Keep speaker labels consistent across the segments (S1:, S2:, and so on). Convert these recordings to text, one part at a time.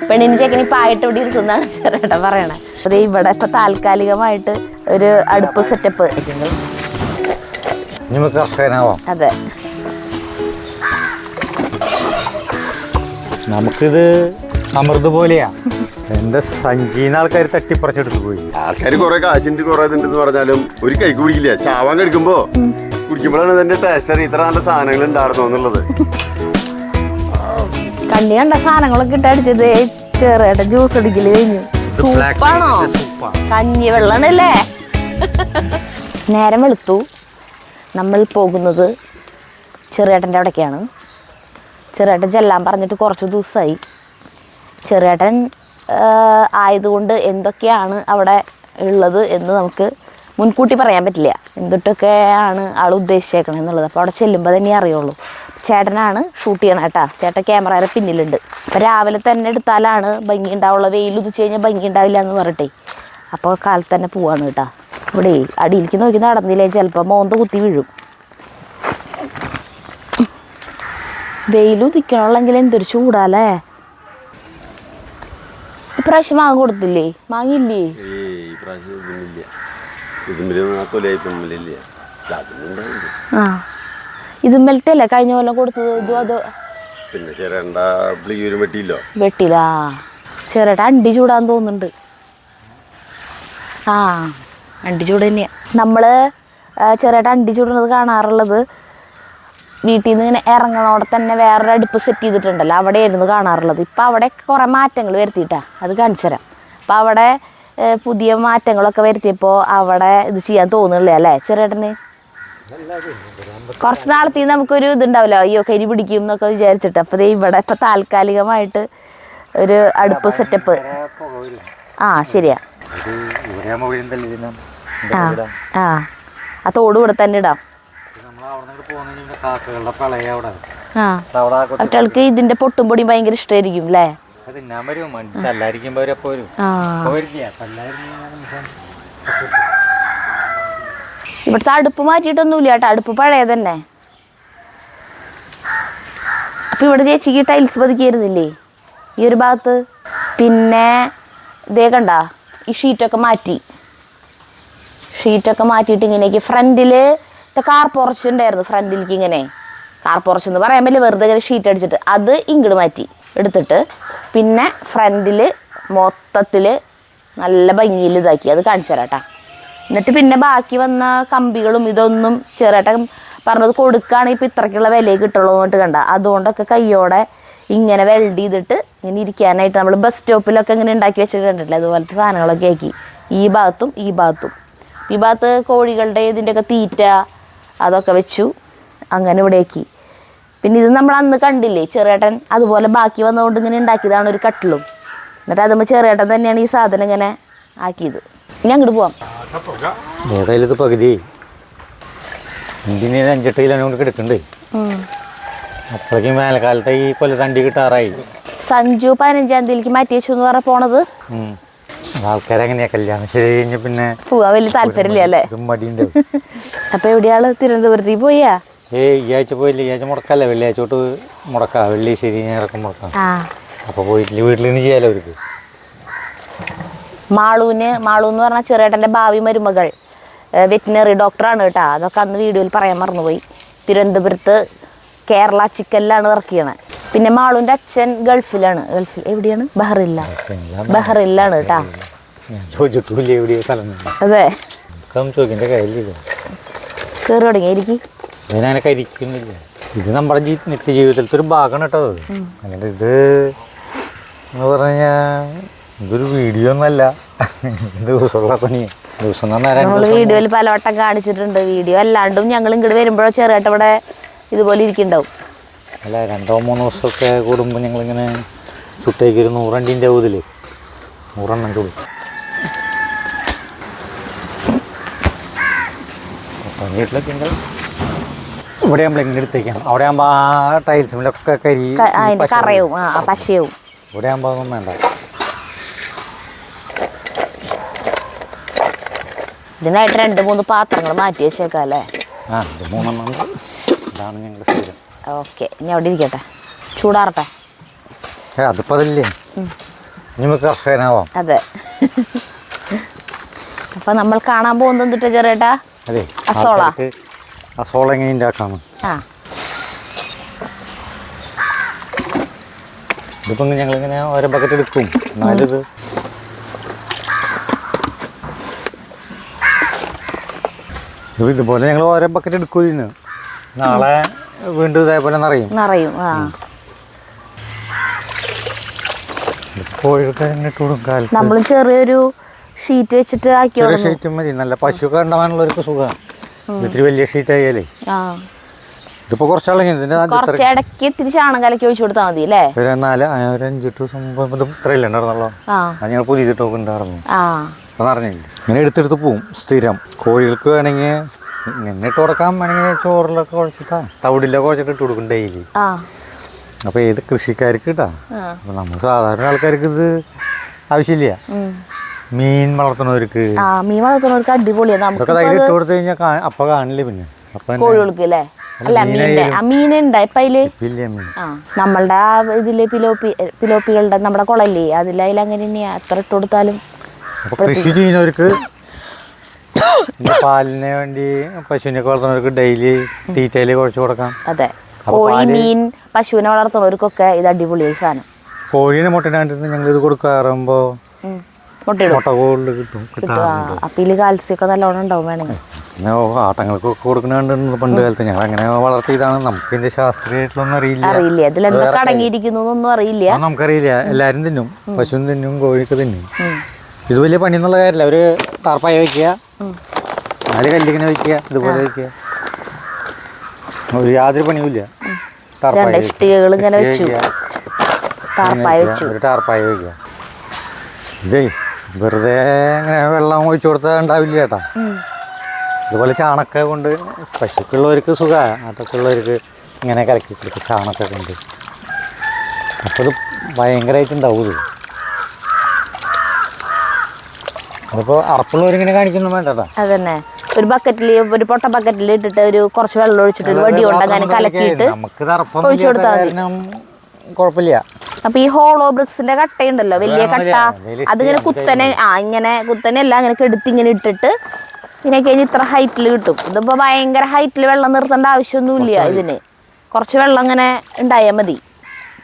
S1: പെണ്ണിന് ചെക്കനി പായിട്ട് ഇവിടെ ഇരുത്തുന്നാണ് ചെറുേട്ടൻ പറയണേ. അത് ഇവിടെ ഇപ്പൊ താൽക്കാലികമായിട്ട് ഒരു അടുപ്പ് സെറ്റപ്പ്. അതെ,
S2: നമുക്കിത് അമൃത് പോലെയാ. എന്റെ സഞ്ചിന്ന് ആൾക്കാർ തട്ടിപ്പറിച്ചെടുത്ത് പോയി.
S3: ആൾക്കാർ കുറെ കാശിന്റെ കുറെ ഇതുണ്ടെന്ന് പറഞ്ഞാലും ഒരു കൈ കുടിക്കില്ല. ചാവാൻ കഴിക്കുമ്പോ കുടിക്കുമ്പോഴാണ് ഇതിന്റെ ടേസ്റ്റ് ഇത്ര നല്ല സാധനങ്ങൾ ഉണ്ടായിരുന്നു എന്നുള്ളത്.
S1: കണ്ണി കണ്ട സാധനങ്ങളൊക്കെ ഇട്ടടിച്ചത് ചെറുേട്ട ജ്യൂസ് അടിക്കല് കഴിഞ്ഞു. സൂപ്പാണോ? കഞ്ഞി വെള്ളാണല്ലേ. നേരം വെളുത്തു. നമ്മൾ പോകുന്നത് ചെറുേട്ടൻ്റെ അവിടേക്കാണ്. ചെറുേട്ടൻ ചെല്ലാൻ പറഞ്ഞിട്ട് കുറച്ച് ദിവസമായി. ചെറുേട്ടൻ ആയതുകൊണ്ട് എന്തൊക്കെയാണ് അവിടെ ഉള്ളത് എന്ന് നമുക്ക് മുൻകൂട്ടി പറയാൻ പറ്റില്ല. എന്തൊക്കെയാണ് ആൾ ഉദ്ദേശിച്ചേക്കണത് എന്നുള്ളത്. അപ്പോൾ അവിടെ ചെല്ലുമ്പോൾ തന്നെ അറിയുള്ളൂ. ചേട്ടനാണ് ഷൂട്ട് ചെയ്യണം കേട്ടോ. ചേട്ടൻ ക്യാമറയുടെ പിന്നിലുണ്ട്. അപ്പോൾ രാവിലെ തന്നെ എടുത്താലാണ് ഭംഗി ഉണ്ടാവുള്ളൂ. വെയിൽ ഉദിച്ച് കഴിഞ്ഞാൽ ഭംഗി ഉണ്ടാവില്ല എന്ന് പറഞ്ഞിട്ടേ അപ്പോൾ കാലത്ത് തന്നെ പോവാണ് കേട്ടോ. ഇവിടെ അടിയിലേക്ക് നോക്കി നടന്നില്ലേ ചിലപ്പോൾ മോന്ത കുത്തി വീഴും. വെയിലുദിക്കണമെങ്കിൽ എന്തൊരു ചൂടാലേ. ഇപ്രാവശ്യം മാങ്ങ കൊടുത്തില്ലേ? മാങ്ങില്ലേ? ആ, ഇതുമ്പലത്തല്ലേ കഴിഞ്ഞ കൊല്ലം കൊടുത്തത്? ഇതും അത് വെട്ടില്ല. ചെറുേട്ട അണ്ടി ചൂടാന്ന് തോന്നുന്നുണ്ട്. ആ, അണ്ടി ചൂട് തന്നെയാ. നമ്മള് ചെറുേട്ട അണ്ടി ചൂടുന്നത് കാണാറുള്ളത് വീട്ടിൽ നിന്ന് ഇങ്ങനെ ഇറങ്ങണോടെ തന്നെ വേറൊരു അടുപ്പ് സെറ്റ് ചെയ്തിട്ടുണ്ടല്ലോ, അവിടെയായിരുന്നു കാണാറുള്ളത്. ഇപ്പം അവിടെ കുറേ മാറ്റങ്ങൾ വരുത്തിയിട്ടാ, അത് കാണിച്ചു തരാം. അപ്പം അവിടെ പുതിയ മാറ്റങ്ങളൊക്കെ വരുത്തിയപ്പോൾ അവിടെ ഇത് ചെയ്യാൻ തോന്നുന്നില്ല അല്ലേ ചെറുേട്ടന്? കുറച്ച് നാളത്തേക്ക് നമുക്കൊരു ഇതുണ്ടാവില്ലോ, അയ്യോ കരി പിടിക്കും എന്നൊക്കെ വിചാരിച്ചിട്ട്. അപ്പോൾ ഇവിടെ ഇപ്പം താൽക്കാലികമായിട്ട് ഒരു അടുപ്പ് സെറ്റപ്പ്. ആ ശരിയാ. ആ ആ തോട് ഇവിടെ തന്നെ ഇടാം. ഒറ്റൾക്ക് ഇതിന്റെ പൊട്ടും പൊടിയും ഭയങ്കര ഇഷ്ടമായിരിക്കും അല്ലേ? ഇവിടുത്തെ അടുപ്പ് മാറ്റിയിട്ടൊന്നുമില്ല കേട്ടോ, അടുപ്പ് പഴയ തന്നെ. അപ്പൊ ഇവിടെ ചേച്ചിക്ക് ടൈൽസ് പതിക്കായിരുന്നില്ലേ ഈ ഒരു ഭാഗത്ത്? പിന്നെ ഇതേ കണ്ട ഈ ഷീറ്റൊക്കെ മാറ്റിയിട്ട് ഇങ്ങനെയൊക്കെ ഫ്രണ്ടില് കാർ പോർച്ച് ഉണ്ടായിരുന്നു. ഫ്രണ്ടിലേക്ക് ഇങ്ങനെ കാർ പോർച്ച് എന്ന് പറയാൻ പറ്റില്ല, വെറുതെ ഇങ്ങനെ ഷീറ്റ് അടിച്ചിട്ട് അത് ഇങ്ങോട്ട് മാറ്റി എടുത്തിട്ട് പിന്നെ ഫ്രണ്ടിൽ മൊത്തത്തിൽ നല്ല ഭംഗിയിൽ ഇതാക്കി. അത് കാണിച്ചു തരാം കേട്ടോ. എന്നിട്ട് പിന്നെ ബാക്കി വന്ന കമ്പികളും ഇതൊന്നും ചെറുേട്ടൻ പറഞ്ഞത് കൊടുക്കുകയാണെങ്കിൽ ഇപ്പം ഇത്രയ്ക്കുള്ള വിലയെ കിട്ടുള്ളൂ എന്നിട്ട് കണ്ട. അതുകൊണ്ടൊക്കെ കയ്യോടെ ഇങ്ങനെ വെൽഡ് ചെയ്തിട്ട് ഇങ്ങനെ ഇരിക്കാനായിട്ട് നമ്മൾ ബസ് സ്റ്റോപ്പിലൊക്കെ ഇങ്ങനെ ഉണ്ടാക്കി വെച്ചിട്ട് കണ്ടിട്ടില്ല, അതുപോലത്തെ സാധനങ്ങളൊക്കെ ആക്കി. ഈ ഭാഗത്ത് കോഴികളുടെ ഇതിൻ്റെയൊക്കെ തീറ്റ അതൊക്കെ വെച്ചു. അങ്ങനെ ഇവിടേക്ക് പിന്നെ ഇത് നമ്മൾ അന്ന് കണ്ടില്ലേ ചെറുേട്ടൻ അതുപോലെ ബാക്കി വന്നതുകൊണ്ട് ഇങ്ങനെ ഉണ്ടാക്കിയതാണ് ഒരു കട്ടിലും. എന്നിട്ട് അതുമ്പോൾ ചെറുേട്ടൻ തന്നെയാണ് ഈ സാധനം ഇങ്ങനെ ആക്കിയത്. ഇനി അങ്ങോട്ട് പോവാം.
S2: ഏതായാലും ഇത് പകുതി 5-8 കിലോമീറ്റർ കിടക്കണ്ടേ. അപ്പോഴേക്കും വേനൽക്കാലത്തെ ഈ കൊല്ലത്തണ്ടി കിട്ടാറായി.
S1: സഞ്ജു 15-ാം തീയതിക്ക് മാറ്റി വെച്ചു എന്ന് പറഞ്ഞ പോണത്.
S2: ആൾക്കാരെങ്ങനെയാ കല്യാണം ശരി കഴിഞ്ഞ പിന്നെ
S1: പോവാ വലിയ താല്പര്യമില്ല അല്ലേ?
S2: മടിയുണ്ട്.
S1: അപ്പൊ എവിടെയാള് തിരുവനന്തപുരത്തേക്ക് പോയാ?
S2: ഈ ആഴ്ച പോയില്ല. ഈ ആഴ്ച മുടക്കല്ലേ, വെള്ളിയാഴ്ച തൊട്ട് മുടക്കാം. വെള്ളി ശരി ഞായറൊക്കെ മുടക്കാം. അപ്പൊ പോയിട്ടില്ല, വീട്ടിൽ നിന്ന് ചെയ്യാലോ അവർക്ക്. മാളു എന്ന് പറഞ്ഞാൽ ചെറുേട്ടൻ്റെ ഭാവി മരുമകൾ വെറ്റിനറി ഡോക്ടറാണ് കേട്ടോ. അതൊക്കെ അന്ന് വീഡിയോയിൽ പറയാൻ മറന്നുപോയി. തിരുവനന്തപുരത്ത് കേരള ചിക്കനിലാണ് വർക്ക് ചെയ്യണത്. പിന്നെ മാളുവിൻ്റെ അച്ഛൻ ഗൾഫിലാണ്. എവിടെയാണ്? ബഹ്റിനിലാണ് കേട്ടാ. അതെ, കയറി തുടങ്ങിയായിരിക്കും. ഞാനങ്ങനെ കരിക്കുന്നില്ല. ഇത് നമ്മുടെ നിത്യജീവിതത്തിലത്തെ ഒരു ഭാഗമാണ് കേട്ടോ. അല്ലെങ്കിൽ ഇത് എന്ന് പറഞ്ഞാൽ ഇതൊരു വീഡിയോ ഒന്നല്ല, ദിവസമുള്ള പണിയാണ്. ദിവസം നമ്മൾ
S1: വീഡിയോയിൽ പലവട്ടം കാണിച്ചിട്ടുണ്ട്. വീഡിയോ അല്ലാണ്ടും ഞങ്ങൾ ഇങ്ങോട്ട് വരുമ്പോഴോ ചെറുതായിട്ട് ഇവിടെ ഇതുപോലെ ഇരിക്കുന്നുണ്ടാവും.
S2: അല്ല 2-3 ദിവസമൊക്കെ കൂടുമ്പോൾ ഞങ്ങളിങ്ങനെ ചുട്ടേക്ക് ഒരു 100 അണ്ടിൻ്റെ ഊതിൽ 100 എണ്ണം ചൂടും. വീട്ടിലൊക്കെ ഉണ്ട്. ഇവിടെ നമ്മൾ എങ്ങനെ എടുത്തേക്കാം. അവിടെ ആകുമ്പോൾ ആ ടൈൽസിലൊക്കെ
S1: കറയും പശയും.
S2: ഇവിടെ ആകുമ്പോൾ ഒന്നും വേണ്ട.
S1: ഇതിനായിട്ട് 2-3 പാത്രങ്ങൾ മാറ്റി വെച്ചേക്കാം അല്ലേ?
S2: ആ, 3 ഇതാണ് ഞങ്ങൾ സ്ഥിരം.
S1: ഓക്കെ, ഇനി അവിടെ ഇരിക്കട്ടെ, ചൂടാറട്ടെ.
S2: അതിപ്പോൾ അതല്ലേ
S4: നമുക്ക് കർഷകനാവാം.
S2: അതെ. അപ്പൊ നമ്മൾ കാണാൻ പോകുന്നത് എന്തിട്ടാ ചെറിയേട്ടാ?
S4: അതെ,
S2: അസോള.
S4: അസോള എങ്ങനെ ഉണ്ടാക്കാന്ന്. ഇതിപ്പോ ഞങ്ങളിങ്ങനെ ഓരോ ബക്കറ്റ് എടുക്കും. എന്നാലിത് ഇതുപോലെ ഞങ്ങൾ ഓരോ ബക്കറ്റ് എടുക്കും. ഇന്ന് നാളെ വീണ്ടും ഇതേപോലെ നിറയും. കോഴികൾക്ക് ഇട്ട് കൊടുക്കും.
S2: നമ്മളും ചെറിയൊരു ഷീറ്റ് വെച്ചിട്ട്
S4: ചെറിയ ഷീറ്റ് മതി. നല്ല പശുക്കെ ഉണ്ടാവാനുള്ളവർക്ക് സുഖമാണ്. ഇത്തിരി വലിയ ഷീറ്റ് ആയാലേ. ഇതിപ്പോ കുറച്ചാളെ
S2: ഇടയ്ക്ക് ഇത്തിരി ചാണം കലക്കി ഒഴിച്ചു കൊടുത്താൽ മതി അല്ലേ?
S4: ഒരു 5 ദിവസം ഇത്രയില്ല ഉണ്ടായിരുന്നല്ലോ. അത് ഞങ്ങൾ പുതിയ ടോക്ക് ഉണ്ടായിരുന്നു. അപ്പൊ അറിഞ്ഞില്ല ഇങ്ങനെ എടുത്തെടുത്ത് പോവും സ്ഥിരം. കോഴികൾക്ക് വേണമെങ്കിൽ ഇങ്ങനെ ഇട്ട് കൊടുക്കാൻ വേണമെങ്കിൽ ചോറിലൊക്കെ കുഴച്ചിട്ടാ തവിടിലൊക്കെ കുഴച്ചിട്ട് ഇട്ട് കൊടുക്കും ഡെയിലി. അപ്പൊ ഏത് കൃഷിക്കാർക്ക് ഇട്ടാ. അപ്പൊ നമ്മൾ സാധാരണ ആൾക്കാർക്ക് ഇത് ആവശ്യമില്ല. മീൻ വളർത്തുന്നവർക്ക്
S2: അടിപൊളിയാണ്.
S4: ഇതൊക്കെ തൈര് ഇട്ട് കൊടുത്തു കഴിഞ്ഞാൽ അപ്പൊ കാണില്ല. പിന്നെ
S2: കോഴികൾക്ക് അല്ലേ? അല്ല നമ്മളുടെ ഇതില് പിലോപ്പികളുടെ നമ്മുടെ കുളല്ലേ അതിലങ്ങനെ തന്നെയാ. എത്ര ഇട്ട് കൊടുത്താലും.
S4: കൃഷി ചെയ്യുന്നവർക്ക് പാലിന് വേണ്ടി പശുവിനൊക്കെ വളർത്തുന്നവർക്ക് ഡെയിലി തീറ്റയില് കുഴച്ച് കൊടുക്കാം.
S2: അതെ, കോഴി മീൻ പശുവിനെ വളർത്തുന്നവർക്കൊക്കെ ഇത് അടിപൊളിയായി സാധനം.
S4: കോഴീനെ മുട്ടനായിട്ട് ഞങ്ങൾ ഇത് കൊടുക്കാറുമ്പോ മുട്ട കൂടുതൽ കിട്ടും.
S2: അപ്പൊ ഇതില് കാൽസ്യമൊക്കെ നല്ലോണം ഉണ്ടാവും വേണമെങ്കിൽ.
S4: ആട്ടങ്ങൾക്കൊക്കെ കൊടുക്കുന്നുണ്ട് പണ്ട് കാലത്ത്. ഞങ്ങൾ അങ്ങനെ വളർത്തിയതാണ്. നമുക്ക് ഇതിന്റെ ശാസ്ത്രീയമായിട്ടൊന്നും അറിയില്ല.
S2: ഇതിലെന്തൊക്കെ അടങ്ങിയിരിക്കുന്നൊന്നും അറിയില്ല.
S4: നമുക്കറിയില്ല. എല്ലാരും തിന്നും. പശുവും തിന്നും, കോഴിയൊക്കെ തിന്നും. ഇത് വലിയ പണിയെന്നുള്ള കാര്യമില്ല. ഒരു ടാർപ്പായ വയ്ക്കുക, 4 കല്ലിങ്ങനെ വയ്ക്കുക, ഇതുപോലെ വയ്ക്കുക. യാതൊരു പണിയുമില്ല. ഒരു ടാർപ്പായ വയ്ക്കുക. ഇതേ വെറുതെ ഇങ്ങനെ വെള്ളം ഒഴിച്ചു കൊടുത്താൽ ഉണ്ടാവില്ല ചേട്ടാ. ഇതുപോലെ ചാണക കൊണ്ട് പശുക്കുള്ളവർക്ക് സുഖമാണ്. ആട്ടൊക്കെയുള്ളവർക്ക് ഇങ്ങനെ കലക്കി കൊടുക്കും ചാണക കൊണ്ട്. അപ്പോൾ ഇത് ഭയങ്കരമായിട്ടുണ്ടാവും. ഇത് അതിപ്പോൾ അറപ്പുള്ളവരിങ്ങനെ കാണിക്കുന്നു വേണ്ടതാ.
S2: അതന്നെ, ഒരു ബക്കറ്റിൽ ഒരു പൊട്ട ബക്കറ്റിൽ ഇട്ടിട്ട് ഒരു കുറച്ച് വെള്ളം ഒഴിച്ചിട്ട് ഒരു വടി കൊണ്ടങ്ങനെ കലക്കിയിട്ട് ഒഴിച്ചു കൊടുത്താൽ
S4: കുഴപ്പമില്ല.
S2: അപ്പൊ ഈ ഹോളോ ബ്രിക്സിന്റെ കട്ടയുണ്ടല്ലോ, വലിയ കട്ട, അതിങ്ങനെ കുത്തനെ ഇങ്ങനെ കുത്തനെ അല്ല അങ്ങനെ കെടുത്തി ഇങ്ങനെ ഇട്ടിട്ട് ഇങ്ങനെ കഴിഞ്ഞ് ഇത്ര ഹൈറ്റിൽ കിട്ടും. ഇതിപ്പോ ഭയങ്കര ഹൈറ്റിൽ വെള്ളം നിർത്തേണ്ട ആവശ്യമൊന്നുമില്ല. ഇതിന് കുറച്ച് വെള്ളം ഇങ്ങനെ ഉണ്ടായാൽ മതി.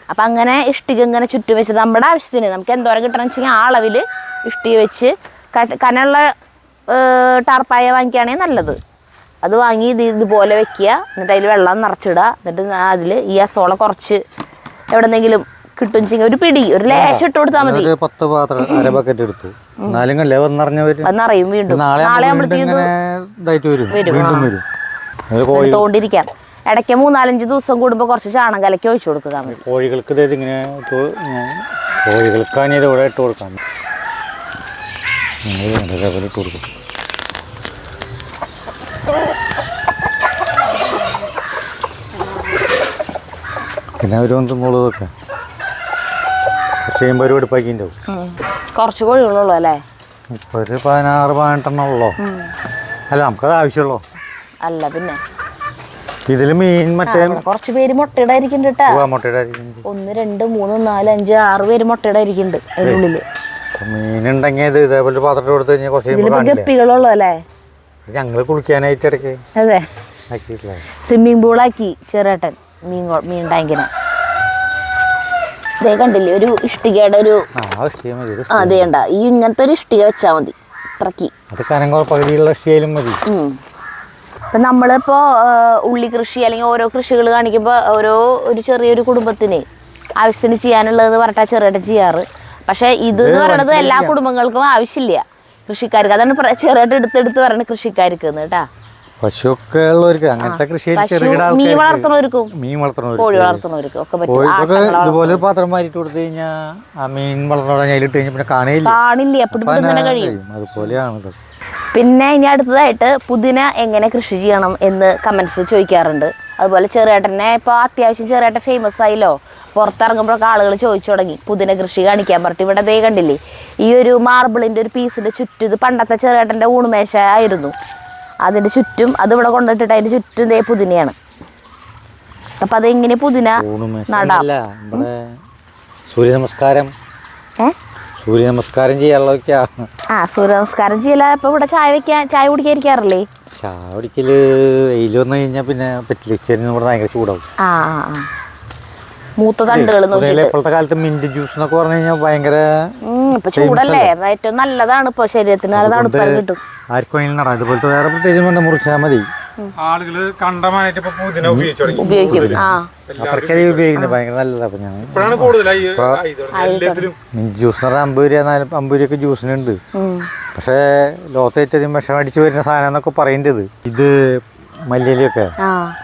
S2: അപ്പൊ അങ്ങനെ ഇഷ്ടിക ഇങ്ങനെ ചുറ്റും വെച്ച് നമ്മുടെ ആവശ്യത്തിന് നമുക്ക് എന്തോരം കിട്ടണം വെച്ചാൽ ആ അളവിൽ ഇഷ്ടിക വെച്ച് കനുള്ള ടാർപ്പായ വാങ്ങിക്കുകയാണെങ്കിൽ നല്ലത്. അത് വാങ്ങി ഇതുപോലെ വെക്കുക. എന്നിട്ട് അതിൽ വെള്ളം നിറച്ചിടുക. എന്നിട്ട് അതിൽ ഈ അസോള കുറച്ച് എവിടെന്നെങ്കിലും കിട്ടും വെച്ചെങ്കിൽ ഒരു പിടി ഒരു ലേശം ഇട്ട് കൊടുത്താൽ മതി.
S4: 10 പാത്രം അര ബക്കറ്റ് എടുത്തു.
S2: നിറയും വീണ്ടും. നാളെ തോണ്ടിരിക്കാം. ഇടയ്ക്ക് 3-4 ദിവസം കൂടുമ്പോൾ കുറച്ച് ചാണം കലക്കി ഒഴിച്ചു കൊടുക്കുക.
S4: കോഴികൾക്ക് ഇങ്ങനെ കോഴികൾക്കാണ് ഇത് ഇവിടെ ഇട്ട് കൊടുക്കാം. ഇട്ട് കൊടുക്കും. പിന്നെ അവർ വന്ന് മുളകൊക്കെ ചെയ്യുമ്പോൾ ഒരു വെടുപ്പാക്കിണ്ടാവും.
S2: കുറച്ച് കോഴികളുള്ളൂ അല്ലേ?
S4: ഇപ്പൊ ഒരു 16-18 ഉള്ളോ? അല്ല നമുക്കത് ആവശ്യമുള്ളൂ.
S2: അല്ല പിന്നെ
S4: ഇതില് മീൻ മറ്റേ
S2: കുറച്ച് പേര് മുട്ടയിടായിരിക്കുന്നുണ്ട്. 1 2 3 4 5 6 പേര് മുട്ടയിടായിരിക്കുന്നുണ്ട് അതിനുള്ളില്.
S4: മീനുണ്ടെങ്കിൽ ഇത് ഇതേപോലെ പാത്രത്തിൽ കൊടുത്തു കഴിഞ്ഞാൽ കുറച്ച്
S2: ഗപ്പികളുള്ളൂ അല്ലേ?
S4: ഞങ്ങള് കുളിക്കാനായിട്ട് ഇടയ്ക്ക്
S2: അതെ സ്വിമ്മിംഗ് പൂളാക്കി ചെറുട്ടൻ മീൻ ടാങ്കിനെ. ഇതേ കണ്ടില്ലേ ഒരു ഇഷ്ടികയുടെ ഒരു അതേ കണ്ട ഈ ഇങ്ങനത്തെ ഒരു ഇഷ്ടിക വെച്ചാ മതി. ഇത്രക്ക് ഇപ്പൊ നമ്മളിപ്പോ ഉള്ളി കൃഷി അല്ലെങ്കിൽ ഓരോ കൃഷികൾ കാണിക്കുമ്പോ ഒരു ചെറിയൊരു കുടുംബത്തിന് ആവശ്യത്തിന് ചെയ്യാനുള്ളത് പറഞ്ഞാ ചെറുട്ടൻ ചെയ്യാറ്. പക്ഷെ ഇത് എന്ന് പറയുന്നത് എല്ലാ കുടുംബങ്ങൾക്കും ആവശ്യമില്ല, കൃഷിക്കാർക്ക്. അതാണ് ചെറുതായിട്ട് എടുത്തെടുത്ത് പറയുന്നത് കൃഷിക്കാർക്ക് കേട്ടാ.
S4: പശുവൊക്കെ ഉള്ളവർക്ക് അങ്ങനത്തെ കൃഷി
S2: മീൻ വളർത്തുന്നവർക്കും കോഴി വളർത്തുന്നവർക്കും ഒക്കെ പറ്റും.
S4: ഇതുപോലെ പാത്രം മാറ്റിട്ട് കൊടുത്തു കഴിഞ്ഞാൽ ആ മീൻ വളർന്നിട്ട് കഴിഞ്ഞാൽ
S2: കാണില്ല, പിടിപ്പിടുന്ന കഴിയും.
S4: അതുപോലെയാണ്.
S2: പിന്നെ ഇനി അടുത്തതായിട്ട് പുതിന എങ്ങനെ കൃഷി ചെയ്യണം എന്ന് കമന്റ്സ് ചോദിക്കാറുണ്ട്. അതുപോലെ ചെറുട്ടനെ ഇപ്പോൾ അത്യാവശ്യം ചെറുട്ടൻ ഫേമസ് ആയില്ലോ. പുറത്തിറങ്ങുമ്പോഴൊക്കെ ആളുകൾ ചോദിച്ചു തുടങ്ങി പുതിന കൃഷി കാണിക്കാൻ പറഞ്ഞിട്ട്. ഇവിടെ ദേ കണ്ടില്ലേ ഈ ഒരു മാർബിളിൻ്റെ ഒരു പീസിൻ്റെ ചുറ്റും, ഇത് പണ്ടത്തെ ചെറുട്ടൻ്റെ ഊണുമേശ ആയിരുന്നു, അതിൻ്റെ ചുറ്റും അത് ഇവിടെ കൊണ്ടിട്ടിട്ട് അതിൻ്റെ ചുറ്റും ദേ പുതിനയാണ്. അപ്പം അതെങ്ങനെ പുതിന നടാം?
S4: സൂര്യ നമസ്കാരം സൂര്യ നമസ്കാരം ചെയ്യാനുള്ളതൊക്കെയാണ്.
S2: സൂര്യ നമസ്കാരം ചെയ്യല. ഇപ്പൊ ഇവിടെ ചായ കുടിക്കാറില്ലേ?
S4: ചായ കുടിക്കല് വെയിൽ വന്നു കഴിഞ്ഞാൽ പിന്നെ പറ്റില്ല. ഉച്ചരിഞ്ഞ് ഇവിടെ ഭയങ്കര ചൂടാവും.
S2: മൂത്ത തണ്ടുകൾ
S4: ഇപ്പോഴത്തെ കാലത്ത് മിന്റ് ജ്യൂസ് എന്നൊക്കെ പറഞ്ഞു കഴിഞ്ഞാൽ ഭയങ്കര
S2: ഇപ്പൊ ചൂടല്ലേ, ഏറ്റവും നല്ലതാണ് ഇപ്പൊ ശരീരത്തിന്. നല്ല തണുപ്പ് കിട്ടും.
S4: ആർക്കും വേണമെങ്കിലും നടാം. ഇതുപോലത്തെ വേറെ പ്രത്യേകിച്ച് കൊണ്ട് മുറിച്ചാൽ മതി.
S5: ആളുകള് കണ്ടമാനായിട്ട് ഇപ്പൊ പുതിന
S2: ഉപയോഗിക്കും.
S4: അത്രയ്ക്കധികം ഉപയോഗിക്കുന്നത് ഭയങ്കര നല്ലതാണ്. അപ്പൊ ഞാൻ
S5: ഇപ്പോഴാണ് കൂടുതലായി
S4: മിന്റ് ജ്യൂസ് എന്ന് പറഞ്ഞാൽ 50 രൂപ 50 രൂപയൊക്കെ ജ്യൂസിനുണ്ട്. പക്ഷേ ലോകത്ത് ഏറ്റവും വിഷം അടിച്ചു വരുന്ന സാധനം എന്നൊക്കെ പറയേണ്ടത് ഇത് മല്ലിയിലൊക്കെ.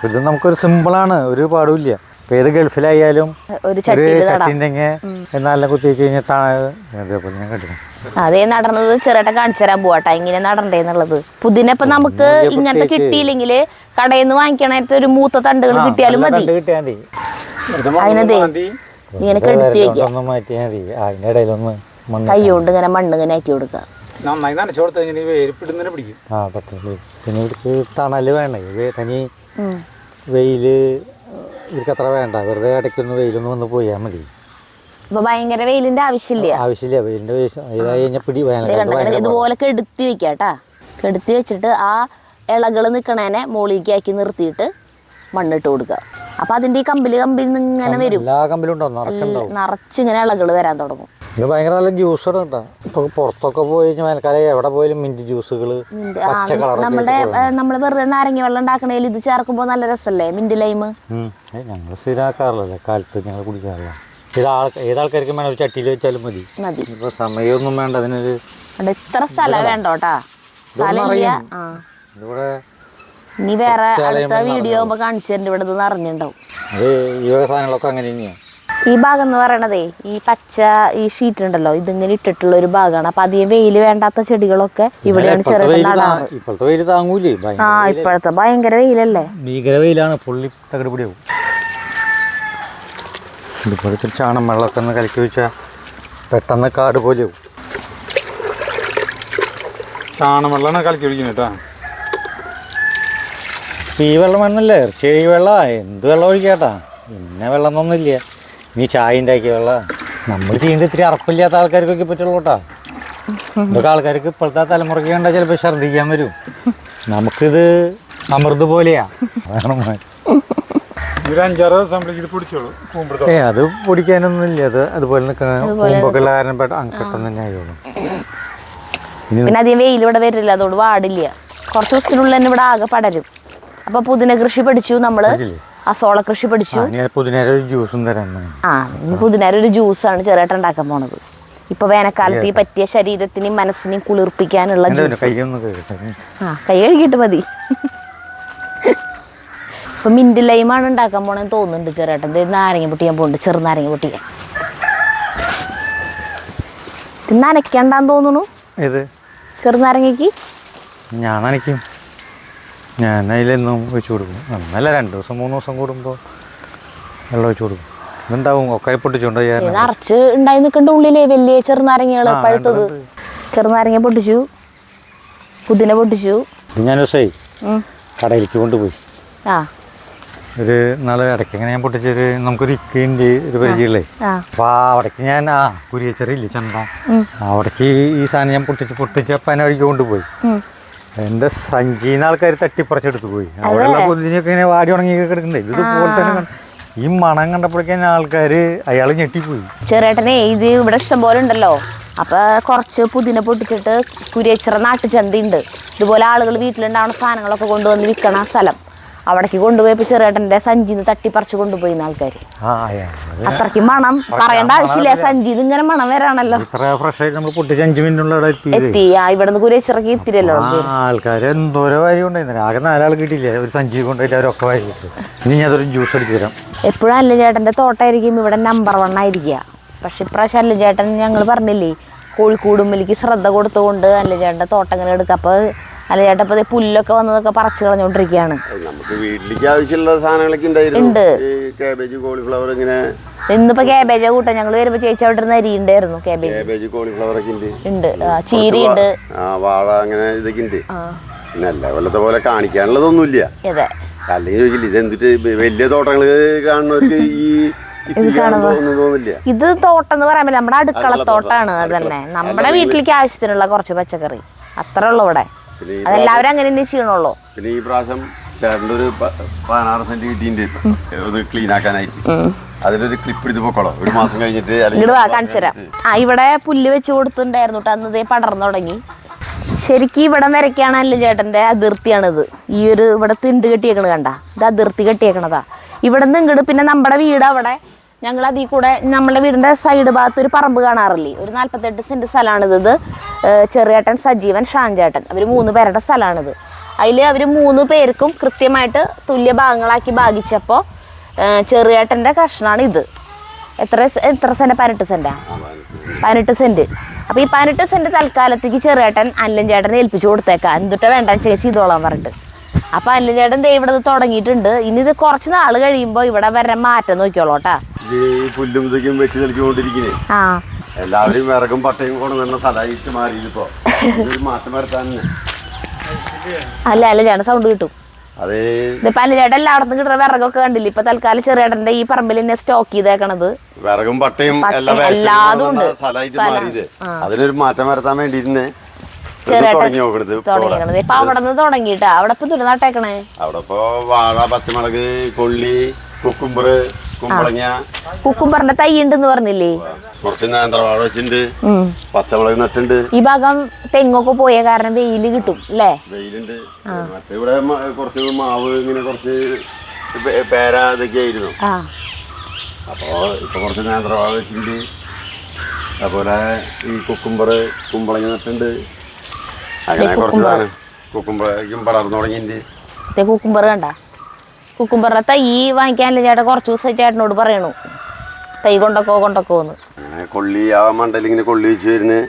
S4: ഇത് നമുക്കൊരു സിമ്പിളാണ്, ഒരു പാടുമില്ല. ഇപ്പൊ ഏത് ഗൾഫിലായാലും ഒരു ചട്ടിണ്ടെങ്കിൽ എന്നാലും കുത്തി വെച്ച് കഴിഞ്ഞാൽ അതേപോലെ ഞാൻ കണ്ടിരുന്നു.
S2: അതേ നടന്നത് ചെറുട്ടൻ കാണിച്ചു തരാൻ പോവാട്ടാ ഇങ്ങനെ നടണ്ടേന്നുള്ളത്. പുതിന ഇപ്പൊ നമുക്ക് ഇങ്ങനത്തെ കിട്ടിയില്ലെങ്കിൽ കടയിൽ നിന്ന് വാങ്ങിക്കണേരത്തെ ഒരു മൂത്ത തണ്ടുകൾ കിട്ടിയാലും മതി. അതിനതേ ഇങ്ങനെ കെടുത്തി വെക്കാം.
S4: അതിന്റെ ഇടയിലൊന്ന്
S2: കൈ കൊണ്ട് ഇങ്ങനെ മണ്ണ് ഇങ്ങനെ ആക്കി കൊടുക്കുക.
S5: നന്നായി നനച്ചു കൊടുത്തു കഴിഞ്ഞാൽ വേരിപ്പിടുന്നതിനെ പിടിക്കും.
S4: പിന്നെ ഇവർക്ക് തണല് വേണ്ടേ. തനി വെയില് ഇവർക്ക് അത്ര വേണ്ട. വെറുതെ ഇടയ്ക്കൊന്ന് വെയിലൊന്ന് വന്ന് പോയാൽ മതി.
S2: ഇപ്പൊ ഭയങ്കര വെയിലിന്റെ ആവശ്യമില്ല.
S4: വെയിലിന്റെ ഇതായി കഴിഞ്ഞാൽ പിടി
S2: ഇതുപോലെ കെടുത്തി വെക്കാട്ടാ. കെടുത്തി വെച്ചിട്ട് ആ ഇളകൾ നിക്കണേനെ മോളിലേക്ക് ആക്കി നിർത്തിയിട്ട് മണ്ണിട്ട് കൊടുക്കുക. അപ്പൊ അതിന്റെ ഈ കമ്പിൽ ഇങ്ങനെ വരും.
S4: എല്ലാ കമ്പിലും
S2: നിറച്ചിങ്ങനെ ഇളകൾ വരാൻ തുടങ്ങും.
S4: ഇത് ഭയങ്കര നല്ല ജ്യൂസ് കേട്ടോ. ഇപ്പൊ പുറത്തൊക്കെ പോയി കഴിഞ്ഞാൽ വേനൽക്കാലം എവിടെ പോയാലും മിന്റ് ജ്യൂസുകള്
S2: നമ്മള് വെറുതെ നാരങ്ങ വെള്ളം ഉണ്ടാക്കണേൽ ഇത് ചേർക്കുമ്പോ നല്ല രസല്ലേ മിന്റ് ലൈം.
S4: ഞങ്ങൾ സ്ഥിരമാക്കാറില്ലല്ലേ, കാലത്ത് ഞങ്ങൾ കുടിക്കാറില്ല. ഏതാൾക്കാർക്കും വേണം, ഒരു ചട്ടിയിൽ വെച്ചാലും മതി. ഇപ്പൊ സമയമൊന്നും വേണ്ട അതിനൊരു.
S2: ഇത്ര സ്ഥലം വേണ്ടോട്ടാ.
S4: ഇവിടെ
S2: ഇനി വേറെ അടുത്ത വീഡിയോ ആകുമ്പോ കാണിച്ചു തരണ്ട. ഇവിടെ നിന്ന് അറിഞ്ഞിട്ടുണ്ടാവും.
S4: അത് ഈ വക സാധനങ്ങളൊക്കെ അങ്ങനെ തന്നെയാണ്.
S2: ഈ ഭാഗം എന്ന് പറയണതേ ഈ പച്ച ഈ ഷീറ്റ് ഉണ്ടല്ലോ, ഇതിങ്ങനെ ഇട്ടിട്ടുള്ള ഒരു ഭാഗമാണ്. അപ്പൊ അധികം വെയില് വേണ്ടാത്ത ചെടികളൊക്കെ ഇവിടെയാണ് ചെറുതായി നടാറ്.
S4: ഇപ്പോഴത്തെ വെയിൽ താങ്ങൂലേ.
S2: ഇപ്പോഴത്തെ ഭയങ്കര വെയിലല്ലേ,
S4: ഭീകര വെയിലാണ്. പൊള്ളി തകടുപിടിയാവും. ഇതുപോലത്തെ ചാണം വെള്ളമൊക്കെ ഒന്ന് കലക്കി വെച്ചാൽ പെട്ടെന്ന് കാട് പോലെയാവും.
S5: ചാണം വെള്ളമാണ് കലക്കി ഒഴിക്കുന്നത് കേട്ടോ.
S4: ഈ വെള്ളം വേണമല്ലേ, ചെടി വെള്ളം എന്ത് വെള്ളം ഒഴിക്കാട്ടാ. പിന്നെ വെള്ളം ഒന്നുമില്ല. നീ ചായ ഉണ്ടാക്കിയ വെള്ളം നമ്മൾ ചെയ്യുന്നത് ഇത്തിരി അറപ്പില്ലാത്ത ആൾക്കാർക്കൊക്കെ പറ്റുള്ളൂ കേട്ടാ. ഇതൊക്കെ ആൾക്കാർക്ക് ഇപ്പോഴത്തെ തലമുറയ്ക്ക് കണ്ടാൽ ചിലപ്പോൾ ഛർദ്ദിക്കാൻ വരും. നമുക്കിത് അമൃത് പോലെയാ. അത് പൊടിക്കാനൊന്നും ഇല്ല. അത് അതുപോലെ നിൽക്കുന്ന കൂമ്പൊക്കെ ഉള്ള കാരണം പെട്ടെന്ന് തന്നെ ആയോളൂ.
S2: പിന്നെ അധികം വെയിലിവിടെ വരില്ല, അതുകൊണ്ട് വാടില്ല. കുറച്ച് ദിവസത്തിനുള്ളിൽ തന്നെ ഇവിടെ ആകെ പടരും. അപ്പൊ പുതിന കൃഷി പഠിച്ചു നമ്മള്, അസോള കൃഷി പഠിച്ചു.
S4: ജ്യൂസും തരാൻ
S2: പുതിനാര ഒരു ജ്യൂസാണ് ചെറുതായിട്ട് ഉണ്ടാക്കാൻ പോണത്. ഇപ്പൊ വേനൽക്കാലത്ത് ഈ പറ്റിയ ശരീരത്തിനെയും മനസ്സിനെയും കുളിർപ്പിക്കാനുള്ള കൈ കഴുകിയിട്ട് മതി. ഇപ്പൊ മിന്റ് ലൈമാണ് ഉണ്ടാക്കാൻ പോണെന്ന് തോന്നുന്നുണ്ട് ചെറുതായിട്ട്. നാരങ്ങ പൊട്ടിക്കാൻ പോകുന്നുണ്ട്, ചെറുനാരങ്ങ പൊട്ടിക്കാൻ. ഇത് നനയ്ക്കണ്ടാന്ന് തോന്നുന്നു.
S4: ഏത്
S2: ചെറുനാരങ്ങക്ക്
S4: ഞാൻ നനയ്ക്കും. ഞാൻ അതിലെന്നും ഒഴിച്ചു കൊടുക്കും. എന്നല്ല 2 ദിവസം 3 ദിവസം കൂടുമ്പോൾ വെള്ളം ഒഴിച്ചു കൊടുക്കും. ഇതുണ്ടാവും ഒക്കെ പൊട്ടിച്ചുകൊണ്ട്
S2: നിറച്ച് ഉണ്ടായി നിൽക്കേണ്ട ഉള്ളിലേ വലിയ ചെറുനാരങ്ങകള് പഴുത്തത്. ചെറുനാരങ്ങ പൊട്ടിച്ചു, പുതിന പൊട്ടിച്ചു.
S4: ഇത് ഞാൻ ദിവസേ കടയിലേക്ക് കൊണ്ടുപോയി. ഒരു നാളെ ഇടയ്ക്ക് ഇങ്ങനെ ഞാൻ പൊട്ടിച്ചൊരു നമുക്കൊരു ഇക്കിൻ്റെ ഒരു പരിചയമുള്ളേ. അപ്പൊ അവിടേക്ക് ഞാൻ കുരിയച്ചറിയില്ലേ ചന്ത, അവിടേക്ക് ഈ സാധനം ഞാൻ പൊട്ടിച്ചപ്പം അതിനെ വഴിക്ക് കൊണ്ടുപോയി. എൻ്റെ സഞ്ചിന്ന് ആൾക്കാർ തട്ടിപ്പറിച്ചെടുത്ത് പോയി. അവിടെയുള്ള പൊതിനൊക്കെ ഇങ്ങനെ വാടി ഉണങ്ങിയൊക്കെ കിടക്കണ്ടേ. ഇതുപോലെ തന്നെ ഈ മണം കണ്ടപ്പോഴേക്കും ആൾക്കാർ അയാൾ ഞെട്ടിപ്പോയി.
S2: ചെറുട്ടനെ ഇത് ഇവിടെ ഇഷ്ടംപോലെ ഉണ്ടല്ലോ. അപ്പൊ കുറച്ച് പുതിന പൊട്ടിച്ചിട്ട് കുരിയച്ചിറ നാട്ടുചന്തയുണ്ട്. ഇതുപോലെ ആളുകൾ വീട്ടിലുണ്ടാവുന്ന സാധനങ്ങളൊക്കെ കൊണ്ടുവന്ന് വിൽക്കണ സ്ഥലം. അവിടേക്ക് കൊണ്ടുപോയപ്പോ ചെറുട്ടൻ്റെ സഞ്ചിന്ന് തട്ടിപ്പറിച്ച് കൊണ്ടുപോയി ആൾക്കാർ. അത്രയ്ക്ക് മണം പറയേണ്ട ആവശ്യമില്ല. സഞ്ചിന്ന് ഇങ്ങനെ മണം വരാണല്ലോ. എത്തി ഇവിടെ നിന്ന് കുരിയച്ചിറക്കി എത്തിരല്ലോ.
S4: ആൾക്കാർ എന്തോരോ കാര്യം ഉണ്ടായിരുന്നു. ആകെ 4 ആൾ കിട്ടിയില്ല. ഒരു സഞ്ചി കൊണ്ടുപോയിട്ട് അവരൊക്കെ വാരി കിട്ടും. ഇനി അതൊരു ജ്യൂസ് അടിച്ചു തരാം.
S2: എപ്പോഴും അല്ല ചേട്ടൻ്റെ തോട്ടമായിരിക്കും ഇവിടെ നമ്പർ 1 ആയിരിക്കുക. പക്ഷെ ഇപ്രാവശ്യം അല്ല ചേട്ടൻ ഞങ്ങൾ പറഞ്ഞില്ലേ കോഴിക്കൂടുമ്പലേക്ക് ശ്രദ്ധ കൊടുത്തുകൊണ്ട് അല്ല ചേട്ടൻ്റെ തോട്ടം ഇങ്ങനെ എടുക്കുക. അപ്പോൾ അല്ല ചേട്ടാ ഇപ്പൊ പുല്ലൊക്കെ വന്നതൊക്കെ പറിച്ചു കളഞ്ഞോണ്ടിരിക്കുകയാണ്.
S3: നമുക്ക് വീട്ടിലേക്ക് ആവശ്യമുള്ള സാധനങ്ങളൊക്കെ ഉണ്ടായിരുന്നു. കാബേജ്, കോളിഫ്ലവർ ഇങ്ങനെ. ഇന്നിപ്പോ
S2: കാബേജ് കൂട്ടാൻ ഞങ്ങൾ വരുമ്പോ ചേച്ചി അവിടെ ഇരുന്ന് അരി ഉണ്ടായിരുന്നു.
S3: കാബേജ്, കോളിഫ്ലവർ ഒക്കെ
S2: ഉണ്ട്, ചീരി ഉണ്ട്,
S3: വാഴ അങ്ങനെ ഇതൊക്കെ ഉണ്ട്. പിന്നെ അല്ല കൊല്ലത്തെ പോലെ കാണിക്കാനുള്ളതൊന്നുമില്ല. അല്ലെങ്കിൽ ചോദിക്കില്ല ഇതെന്തിട്ട് വലിയ തോട്ടങ്ങൾ കാണുന്നവർക്ക് ഈ തോന്നില്ല.
S2: ഇത് തോട്ടം എന്ന് പറയാൻ പറ്റില്ല, നമ്മുടെ അടുക്കളത്തോട്ടാണ്. അത് തന്നെ നമ്മുടെ വീട്ടിലേക്ക് ആവശ്യത്തിനുള്ള കുറച്ച് പച്ചക്കറി അത്രേ ഉള്ളൂ ഇവിടെ. അതെല്ലാവരും അങ്ങനെ തന്നെ ചെയ്യണുള്ളൂ.
S3: പിന്നെ ഈ പ്രാവശ്യം ചേട്ടൻ്റെ ഒരു 16 സെന്റ് കിട്ടിയിട്ടുണ്ട് ഒന്ന് ക്ലീൻ ആക്കാനായിട്ട്. അതിലൊരു ക്ലിപ്പ് എടുത്ത് പൊക്കോളോ, ഒരു മാസം കഴിഞ്ഞിട്ട്
S2: കാണിച്ചു തരാം. ഇവിടെ പുല്ല് വെച്ച് കൊടുത്തിട്ടുണ്ടായിരുന്നു കേട്ടോ, അന്ന് ഇതേ പടർന്നു തുടങ്ങി. ശരിക്കും ഇവിടെ വരയ്ക്കാണല്ലോ ചേട്ടൻ്റെ അതിർത്തിയാണിത്. ഈ ഒരു ഇവിടെ തിണ്ട് കെട്ടിയേക്കണത് കണ്ട, ഇത് അതിർത്തി കെട്ടിയേക്കണതാ. ഇവിടെ നിന്ന് ഇങ്ങോട്ട് പിന്നെ നമ്മുടെ വീട് അവിടെ, ഞങ്ങൾ അതിൽ കൂടെ നമ്മുടെ വീടിൻ്റെ സൈഡ് ഭാഗത്ത് ഒരു പറമ്പ് കാണാറില്ലേ, ഒരു 48 സെന്റ് സ്ഥലമാണിത്. ഇത് ചെറിയേട്ടൻ, സജീവൻ, ഷാൻചേട്ടൻ, അവർ 3 പേരുടെ സ്ഥലമാണിത്. അതിൽ അവർ 3 പേർക്കും കൃത്യമായിട്ട് തുല്യ ഭാഗങ്ങളാക്കി ഭാഗിച്ചപ്പോൾ ചെറിയേട്ടൻ്റെ കഷ്ണമാണ് ഇത്. എത്ര സെന്റ്? 18 സെന്റാ? 18 സെന്റ്. അപ്പോൾ ഈ 18 സെന്റ് തൽക്കാലത്തേക്ക് ചെറിയേട്ടൻ അനിലൻ ചേട്ടനെ ഏൽപ്പിച്ചു കൊടുത്തേക്കാം, എന്തിട്ട് വേണ്ടെന്ന് ചേച്ചി ചെയ്തോളാൻ പറഞ്ഞിട്ട്. അപ്പോൾ അനിലൻ ചേട്ടൻ ദേ ഇവിടെ തുടങ്ങിയിട്ടുണ്ട്. ഇനി ഇത് കുറച്ച് നാൾ കഴിയുമ്പോൾ ഇവിടെ വരെ മാറ്റം നോക്കിയോളൂട്ടാ.
S3: പുല്ലും ഇതൊക്കെയും വെച്ച് നൽകിക്കൊണ്ടിരിക്കുന്നേ. എല്ലാവരും വിറകും പട്ടയും കൊണ്ടുവന്ന സ്ഥലമായിട്ട് മാറിയിപ്പോ മാറ്റം വരുത്താൻ.
S2: അല്ല ചേട്ടൻ സൗണ്ട് കിട്ടും. ഇതിപ്പോ അനിലേട്ടൻ എല്ലായിടത്തും കിട്ടുന്ന വിറകൊക്കെ കണ്ടില്ല. ഇപ്പൊ തൽക്കാലം ചെറിയേട്ടന്റെ ഈ പറമ്പിൽ തന്നെ സ്റ്റോക്ക് ചെയ്തേക്കണത്
S3: വിറകും പട്ടയും എല്ലാതും ഉണ്ട്. അതിനൊരു മാറ്റം വരുത്താൻ വേണ്ടിയിരുന്നേ
S2: തുടങ്ങിയത്. ഇപ്പൊ അവിടെ നിന്ന് തുടങ്ങിട്ടാ. അവിടെ ഇപ്പൊ തുണി നട്ടേക്കണേ.
S3: അവിടെ ഇപ്പൊ വാഴ, പച്ചമുളക്, കൊള്ളി, കുക്കുംബർ, കുമ്പളങ്ങ.
S2: കുക്കുംബറിന്റെ തൈ ഉണ്ടെന്ന് പറഞ്ഞില്ലേ?
S3: കുറച്ച് നേന്ത്രവാഴ വെച്ചിട്ടുണ്ട്, പച്ചമുളക് നട്ടുണ്ട്.
S2: ഈ ഭാഗം തെങ്ങൊക്കെ പോയ കാരണം വെയില് കിട്ടും അല്ലേ?
S3: വെയിലുണ്ട്. മറ്റേ ഇവിടെ കുറച്ച് മാവ്, ഇങ്ങനെ കുറച്ച് പേര ഇതൊക്കെ ആയിരുന്നു. അപ്പോ ഇപ്പൊ കുറച്ച് നേന്ത്രവാഴ വെച്ചിട്ടുണ്ട്. അതുപോലെ ഈ കുക്കുംബർ, കുമ്പളങ്ങ നട്ടുണ്ട്. അങ്ങനെ കുറച്ച് സാധനം കുക്കുംബറേക്കും പടർന്നു തുടങ്ങിയിട്ടുണ്ട്.
S2: കുക്കുംബർ കണ്ട, കുക്കുംബറിന്റെ തൈ വാങ്ങിക്കാനല്ലേ ചേട്ടാ കുറച്ച് ദിവസം ചേട്ടനോട് പറയണു, തൈ കൊണ്ടോന്ന്.
S3: അങ്ങനെ കൊള്ളി ആ മണ്ടയിൽ ഇങ്ങനെ കൊള്ളി വെച്ച് വരുന്നത്.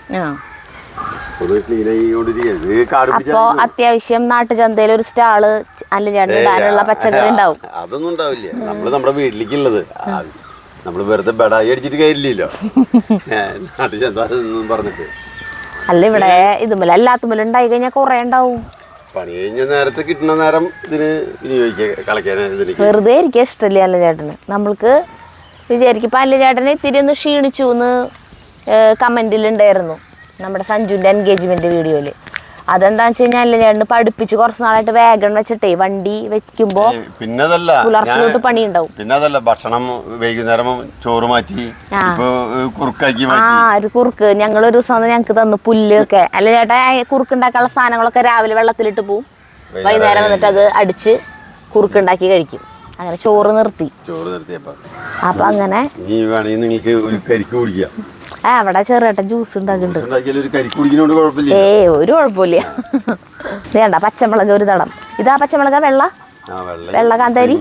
S2: അപ്പൊ അത്യാവശ്യം നാട്ടുചന്തയിൽ ഒരു സ്റ്റാള് അല്ല ചേട്ടൻ ഇടാനുള്ള പച്ചക്കറി ഉണ്ടാവും.
S3: അതൊന്നും ഉണ്ടാവില്ല. നമ്മള് നമ്മുടെ വീട്ടിലേക്കുള്ളത് നമ്മള് വെറുതെ ബെടായി അടിച്ചിട്ട് കാര്യമില്ലല്ലോ നാട്ടുചന്ത പറഞ്ഞിട്ട്.
S2: അല്ല ഇവിടെ ഇതുമല്ല എല്ലാത്തുമല്ല ഉണ്ടായി കഴിഞ്ഞാൽ കുറെ ഉണ്ടാവും.
S3: പണി കഴിഞ്ഞ നേരത്തെ കിട്ടുന്ന നേരം ഇതിന് വിനിയോഗിക്കുക, കളിക്കാൻ.
S2: വെറുതെ ഇരിക്കാൻ ഇഷ്ടമില്ല അല്ല ചേട്ടന്. നമ്മൾക്ക് വിചാരിക്കും. ഇപ്പം അല്ല ചേട്ടന് ഇത്തിരി ഒന്ന് ക്ഷീണിച്ചു എന്ന് കമൻറ്റിലുണ്ടായിരുന്നു നമ്മുടെ സഞ്ജുവിൻ്റെ എൻഗേജ്മെൻറ്റ് വീഡിയോയിൽ. അതെന്താന്ന് വെച്ച് കഴിഞ്ഞാൽ അല്ല ചേട്ടന് പഠിപ്പിച്ച് കുറച്ച് നാളായിട്ട് വേഗം വെച്ചിട്ടേ വണ്ടി വെക്കുമ്പോൾ പുലർച്ചയോട്ട് പണി ഉണ്ടാവും.
S3: പിന്നെ അതല്ല, ഭക്ഷണം വൈകുന്നേരം ചോറ് മാറ്റി കുറുക്കാക്കി.
S2: ഒരു കുറുക്ക് ഞങ്ങളൊരു ദിവസം ഞങ്ങൾക്ക് തന്നു പുല്ലൊക്കെ. അല്ല ചേട്ടാ കുറുക്കുണ്ടാക്കാനുള്ള സാധനങ്ങളൊക്കെ രാവിലെ വെള്ളത്തിലിട്ട് പോവും, വൈകുന്നേരം വന്നിട്ട് അത് അടിച്ച് കുറുക്കുണ്ടാക്കി കഴിക്കും. അങ്ങനെ ചോറ് നിർത്തിയപ്പോ അപ്പൊ അങ്ങനെ അവിടെ ചെറുതായിട്ട് ജ്യൂസ് ഉണ്ടാക്കുന്നുണ്ട്. ഒരു കുഴപ്പമില്ല. വേണ്ട പച്ചമുളക് ഒരു തടം. ഇതാ പച്ചമുളക് വെള്ള കാന്താരി.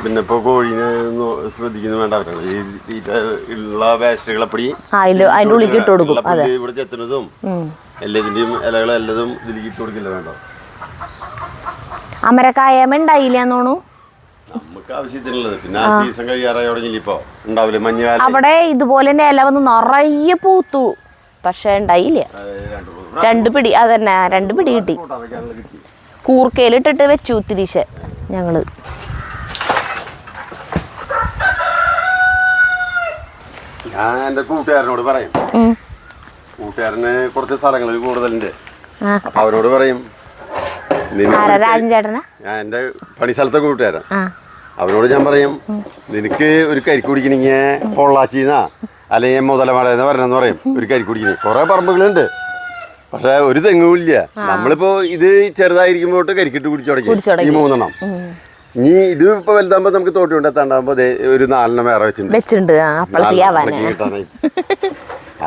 S3: പിന്നെ ഇപ്പൊ കോഴിനെ ശ്രദ്ധിക്കുന്നു വേണ്ട, വേസ്റ്റുകളപ്പടി
S2: അതിന്റെ ഉള്ളിൽ ഇട്ട് കൊടുക്കും.
S3: ഇവിടെ ചെത്തുന്നതും എല്ലാത്തിന്റെയും ഇലകളും എല്ലതും ഇതിലേക്ക് ഇട്ട് കൊടുക്കില്ല വേണ്ട.
S2: അമരക്കായമ ഉണ്ടായില്ലെന്ന് തോന്നുന്നു
S3: നമുക്ക് ആവശ്യത്തിനുള്ളത്. പിന്നെ സീസൺ കഴിയാറായി തുടങ്ങിയില്ല, ഇപ്പൊ ഉണ്ടാവില്ല മഞ്ഞുകാലം.
S2: അവിടെ ഇതുപോലെ തന്നെ ഇല വന്ന് നിറയെ പൂത്തു, പക്ഷെ ഉണ്ടായില്ല. 2 പിടി അതന്നെ 2 പിടി കിട്ടി. കൂർക്കയിലിട്ടിട്ട് വെച്ചു തിരിച്ച് ഞങ്ങള്.
S3: ഞാൻ എന്റെ കൂട്ടുകാരനോട് പറയും, കൂട്ടുകാരന് കുറച്ച് സ്ഥലങ്ങളിൽ കൂടുതലുണ്ട്. അപ്പൊ അവരോട് പറയും, ഞാൻ എന്റെ പണി സ്ഥലത്തെ കൂട്ടുകാരൻ, അവരോട് ഞാൻ പറയും, നിനക്ക് ഒരു കരിക്ക് കുടിക്കണെങ്കിൽ പൊള്ളാച്ചിന്നാ അല്ലെങ്കിൽ മുതലമടയെന്ന് പറഞ്ഞെന്ന് പറയും. ഒരു കരിക്ക് കുടിക്കണേ കുറെ പറമ്പുകളുണ്ട്, പക്ഷെ ഒരു തെങ്ങുമില്ല. നമ്മളിപ്പോ ഇത് ചെറുതായിരിക്കുമ്പോട്ട് കരിക്കിട്ട് കുടിച്ചു തുടങ്ങി ഈ 3 എണ്ണം. ഇനി ഇത് ഇപ്പൊ വലുതാകുമ്പോ നമുക്ക് തോട്ടി കൊണ്ട് എത്താണ്ടാകുമ്പോ ഒരു 4 എണ്ണം വേറെ വെച്ചിട്ടുണ്ട്.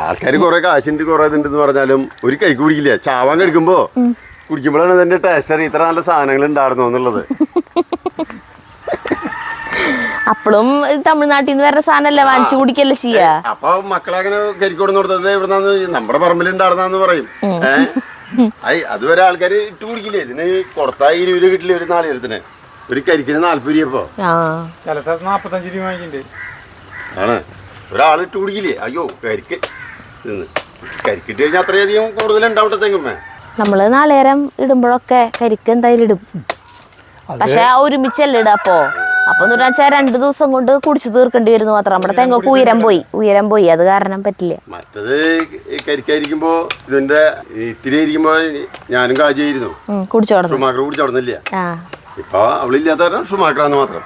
S3: ആൾക്കാർ കുറെ കാശുണ്ട് കുറെ ഇതുണ്ടെന്ന് പറഞ്ഞാലും ഒരു കരിക്ക് കുടിക്കില്ല. ചാവാൻ കെടുക്കുമ്പോ കുടിക്കുമ്പോഴാണ് ഇതിന്റെ ടേസ്റ്റ് അറിയാം, ഇത്ര നല്ല സാധനങ്ങൾ ഉണ്ടായിരുന്നു എന്നുള്ളത്.
S2: അപ്പോഴും തമിഴ്നാട്ടിൽ നിന്ന് വേറെ സാധനമല്ലേ വാങ്ങിച്ചു കുടിക്കല്ലേ ചെയ്യാ.
S3: അപ്പൊ മക്കളെ അങ്ങനെ കരിക്കോട് കൊടുത്തത് ഇവിടുന്ന് നമ്മുടെ പറമ്പിൽ ഉണ്ടായിരുന്നെന്ന് പറയും. അതുവരെ ആൾക്കാർ ഇട്ട് കുടിക്കില്ലേ. ഇതിന് കൊടുത്താൽ 20 രൂപ കിട്ടില്ല ഒരു നാളികരത്തിന്. ഒരു കരിക്കിന് 40 രൂപ. ഇപ്പൊ
S5: 45 രൂപ
S3: ആണ്. ഒരാൾ ഇട്ട് കുടിക്കില്ലേ. അയ്യോ കരിക്ക് കരിക്കിട്ട് കഴിഞ്ഞാൽ അത്രയധികം കൂടുതൽ ഉണ്ടാവട്ടെ തെങ്ങുമ്മേ.
S2: നമ്മള് നാളേരം ഇടുമ്പോഴൊക്കെ കരിക്ക് എന്തായാലും ഇടും. പക്ഷെ ഒരുമിച്ചല്ലേ ഇടുക അപ്പൊ എന്ന് വെച്ചാൽ 2 ദിവസം കൊണ്ട് കുടിച്ചു തീർക്കേണ്ടി വരുന്നു മാത്രം. നമ്മുടെ തെങ്ങൊക്കെ ഉയരം പോയി അത് കാരണം പറ്റില്ല.
S3: മറ്റത് കരിക്കായിരിക്കുമ്പോ ഇതിന്റെ ഇത്തിരി ഇരിക്കുമ്പോ ഞാനും കാജായിരുന്നു ഷുമാക്കർ കുടിച്ചോടുന്നില്ല. ഇപ്പൊ അവളില്ലാത്ത കാരണം ഷുമാക്കറാന്ന് മാത്രം.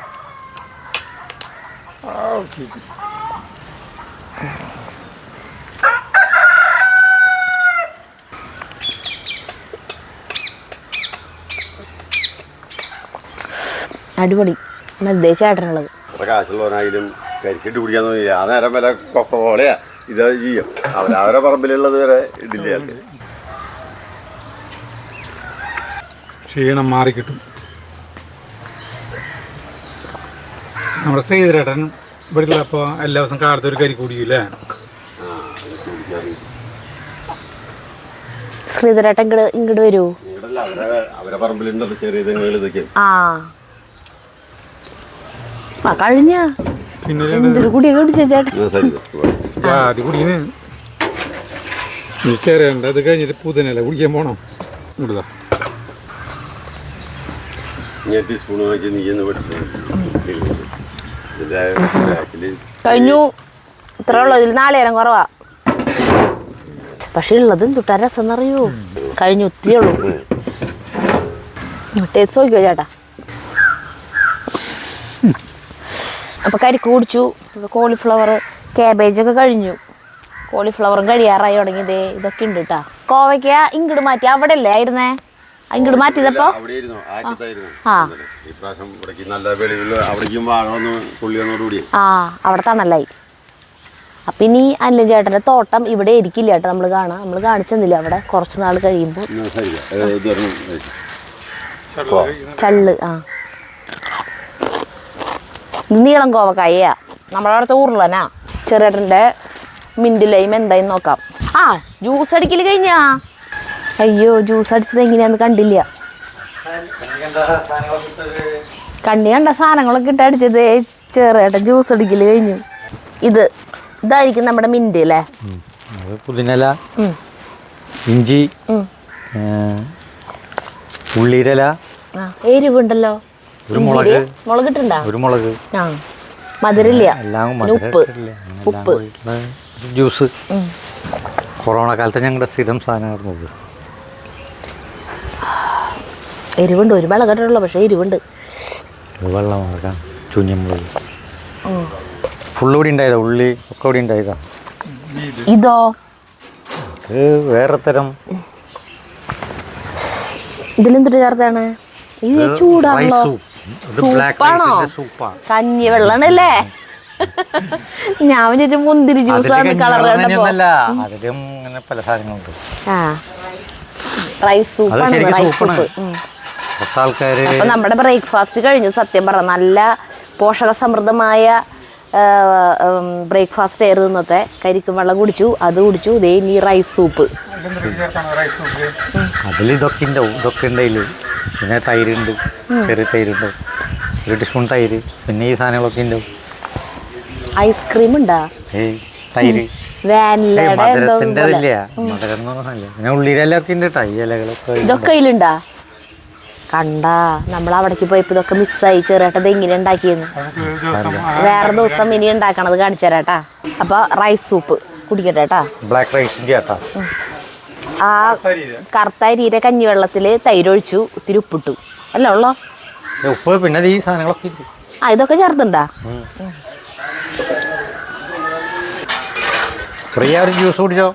S2: അടിപൊളി ചേട്ടനുള്ളത്
S3: കാശുള്ളവനായാലും കരിക്കിട്ട് കുടിക്കാൻ തോന്നില്ല. ആ നേരം വില കൊക്ക പോലെയാ ഇതാ ചെയ്യും. അവരവരെ പറമ്പിലുള്ളത് വരെ ഇടില്ല.
S5: ക്ഷീണം മാറിക്കിട്ടും. നമ്മുടെ ശ്രീധരേട്ടൻ ഇവിടെ അപ്പോൾ എല്ലാ ദിവസം കാലത്ത് ഒരു കരി കുടിക്കൂലേ?
S2: ശ്രീധരേട്ടൻ ഇങ്ങോട്ട് വരൂ.
S3: അവരെ പറമ്പിലുണ്ടല്ലോ ചെറിയ തെങ്ങുകൾ ഇതൊക്കെ.
S2: കഴിഞ്ഞ എന്തൊരു കുടിയൊക്കെ കുടിച്ചേട്ടാ.
S5: അത് കുടിക്കുന്നേ ചെറിയണ്ട. അത് കഴിഞ്ഞിട്ട് പുതിനല്ല കുടിക്കാൻ പോണം. ഇവിടുതാ
S3: ടീസ്പൂൺ വാങ്ങിച്ച് നീ എന്ന് പഠിച്ചു.
S2: കഴിഞ്ഞു. ഇത്ര ഉള്ളൂ. ഇതിൽ 4 നേരം കുറവാ. പക്ഷെ ഉള്ളത് തുട്ടാൻ രസം എന്നറിയോ. കഴിഞ്ഞു. ഒത്തിരി ഉള്ളൂ. ടേസ്റ്റ് നോക്കിയോ ചേട്ടാ. അപ്പോൾ കരിക്ക് കുടിച്ചു. കോളിഫ്ലവർ കാബേജൊക്കെ കഴിഞ്ഞു. കോളിഫ്ലവറും കഴിയാറായി തുടങ്ങി. ഇതൊക്കെ ഉണ്ട് കേട്ടോ. കോവയ്ക്ക ഇങ്ങോട്ട് മാറ്റി. അവിടെ അല്ലേ ആയിരുന്നേ? ഇങ്ങോട്ട് മാറ്റിയതപ്പോ അവിടെ തണലായി. അപ്പൊ ഇനി അനിൽ ചേട്ടന്റെ തോട്ടം ഇവിടെ ഇരിക്കില്ല കേട്ടോ. നമ്മൾ കാണിച്ചെന്നില്ല. അവിടെ കുറച്ച് നാൾ കഴിയുമ്പോ ചള്ള് നീളം കോവക്കായ നമ്മളവിടുത്തെ ഉരുളനാ. ചെറിയേട്ടൻ്റെ മിന്റ് ലൈം എന്തായി നോക്കാം. ജ്യൂസ് അടിക്കൽ കഴിഞ്ഞാ. അയ്യോ ജ്യൂസ് അടിച്ചത് എങ്ങനെയാന്ന് കണ്ടില്ല. കണ്ണി കണ്ട സാധനങ്ങളൊക്കെ ഇട്ട് അടിച്ചത്. ചെറിയേട്ടൻ ജ്യൂസ് അടിക്കൽ കഴിഞ്ഞു. ഇതായിരിക്കും നമ്മുടെ മിന്റ് അല്ലേ?
S4: പുതിനല, ഇഞ്ചി, ഉള്ളിരല,
S2: എരിവുണ്ടല്ലോ. മുളക് ഇട്ടുണ്ടോ? മധുരില്ല. ഉപ്പ്
S4: ജ്യൂസ്. കൊറോണ കാലത്ത് ഞങ്ങളുടെ സ്ഥിരം സാധനമായിരുന്നു.
S2: എരിവുണ്ട്. ഒരു വെള്ളം കെട്ടുള്ളൂ പക്ഷെ എരിവുണ്ട്.
S4: വെള്ളം ചുഞ്ഞമുളക് ഫുള്ള് ഇവിടെ ഉണ്ടായതാ. ഉള്ളി ഒക്കെ ഇവിടെ ഉണ്ടായതാ.
S2: ഇതോ
S4: വേറെ തരം.
S2: ഇതിലെന്തൊരു ചേർത്താണ്? ഇത് ചൂടാണല്ലോ. സൂപ്പാണോ? കഞ്ഞി വെള്ളാണല്ലേ? ഞാൻ വിചാരിച്ചു മുന്തിരി ജ്യൂസാണ്. കളർ
S4: പല സാധനങ്ങളുണ്ട്.
S2: റൈസ് സൂപ്പാണ്. Rice soup. അപ്പൊ നമ്മുടെ ബ്രേക്ക്ഫാസ്റ്റ് കഴിഞ്ഞു. സത്യം പറഞ്ഞ നല്ല പോഷക സമൃദ്ധമായ ബ്രേക്ക്ഫാസ്റ്റ് ആയിരുന്നു ഇന്നത്തെ. കരിക്കും വെള്ളം കുടിച്ചു, അത് കുടിച്ചു. ഇതേ ഇനി റൈസ് സൂപ്പ്.
S4: അതിൽ ഇതൊക്കെ ഉണ്ടായില്ല. പിന്നെ തൈരുണ്ട്, ചെറിയ തൈരുണ്ട്, 1 ടീസ്പൂൺ തൈര്. പിന്നെ ഈ സാധനങ്ങളൊക്കെ ഉണ്ടാവും.
S2: ഐസ്ക്രീം ഉണ്ടാ?
S4: തൈര്
S2: മധുരത്തിന്റെ
S4: അതില്ല. മധുരം എന്ന് പറഞ്ഞാൽ പിന്നെ ഉള്ളിയിലൊക്കെ ഉണ്ട്. ടൈ ഇലകളൊക്കെ
S2: ഇതൊക്കെ അതിലുണ്ടാ? കണ്ടാ നമ്മൾ അവിടേക്ക് പോയപ്പോ ഇതൊക്കെ മിസ്സായി. ചെറിയേട്ടത് എങ്ങനെ ഉണ്ടാക്കിയെന്ന് വേറെ ദിവസം ഇനി ഉണ്ടാക്കണത് കാണിച്ചു തരാട്ടാ. അപ്പൊ റൈസ് സൂപ്പ് കുടിക്കട്ടെ കേട്ടാ.
S4: ബ്ലാക്ക് റൈസ് ചേട്ടാ.
S2: ആ കറുത്ത അരിയുടെ കഞ്ഞിവെള്ളത്തിൽ തൈരൊഴിച്ചു, ഇത്തിരി ഉപ്പിട്ടു അല്ല ഉള്ളോ?
S4: ഉപ്പ് പിന്നെ ഈ സാധനങ്ങളൊക്കെ
S2: ഇതൊക്കെ ചേർത്തുണ്ടാ?
S4: പ്രിയ ഒരു ജ്യൂസ് കുടിച്ചോ.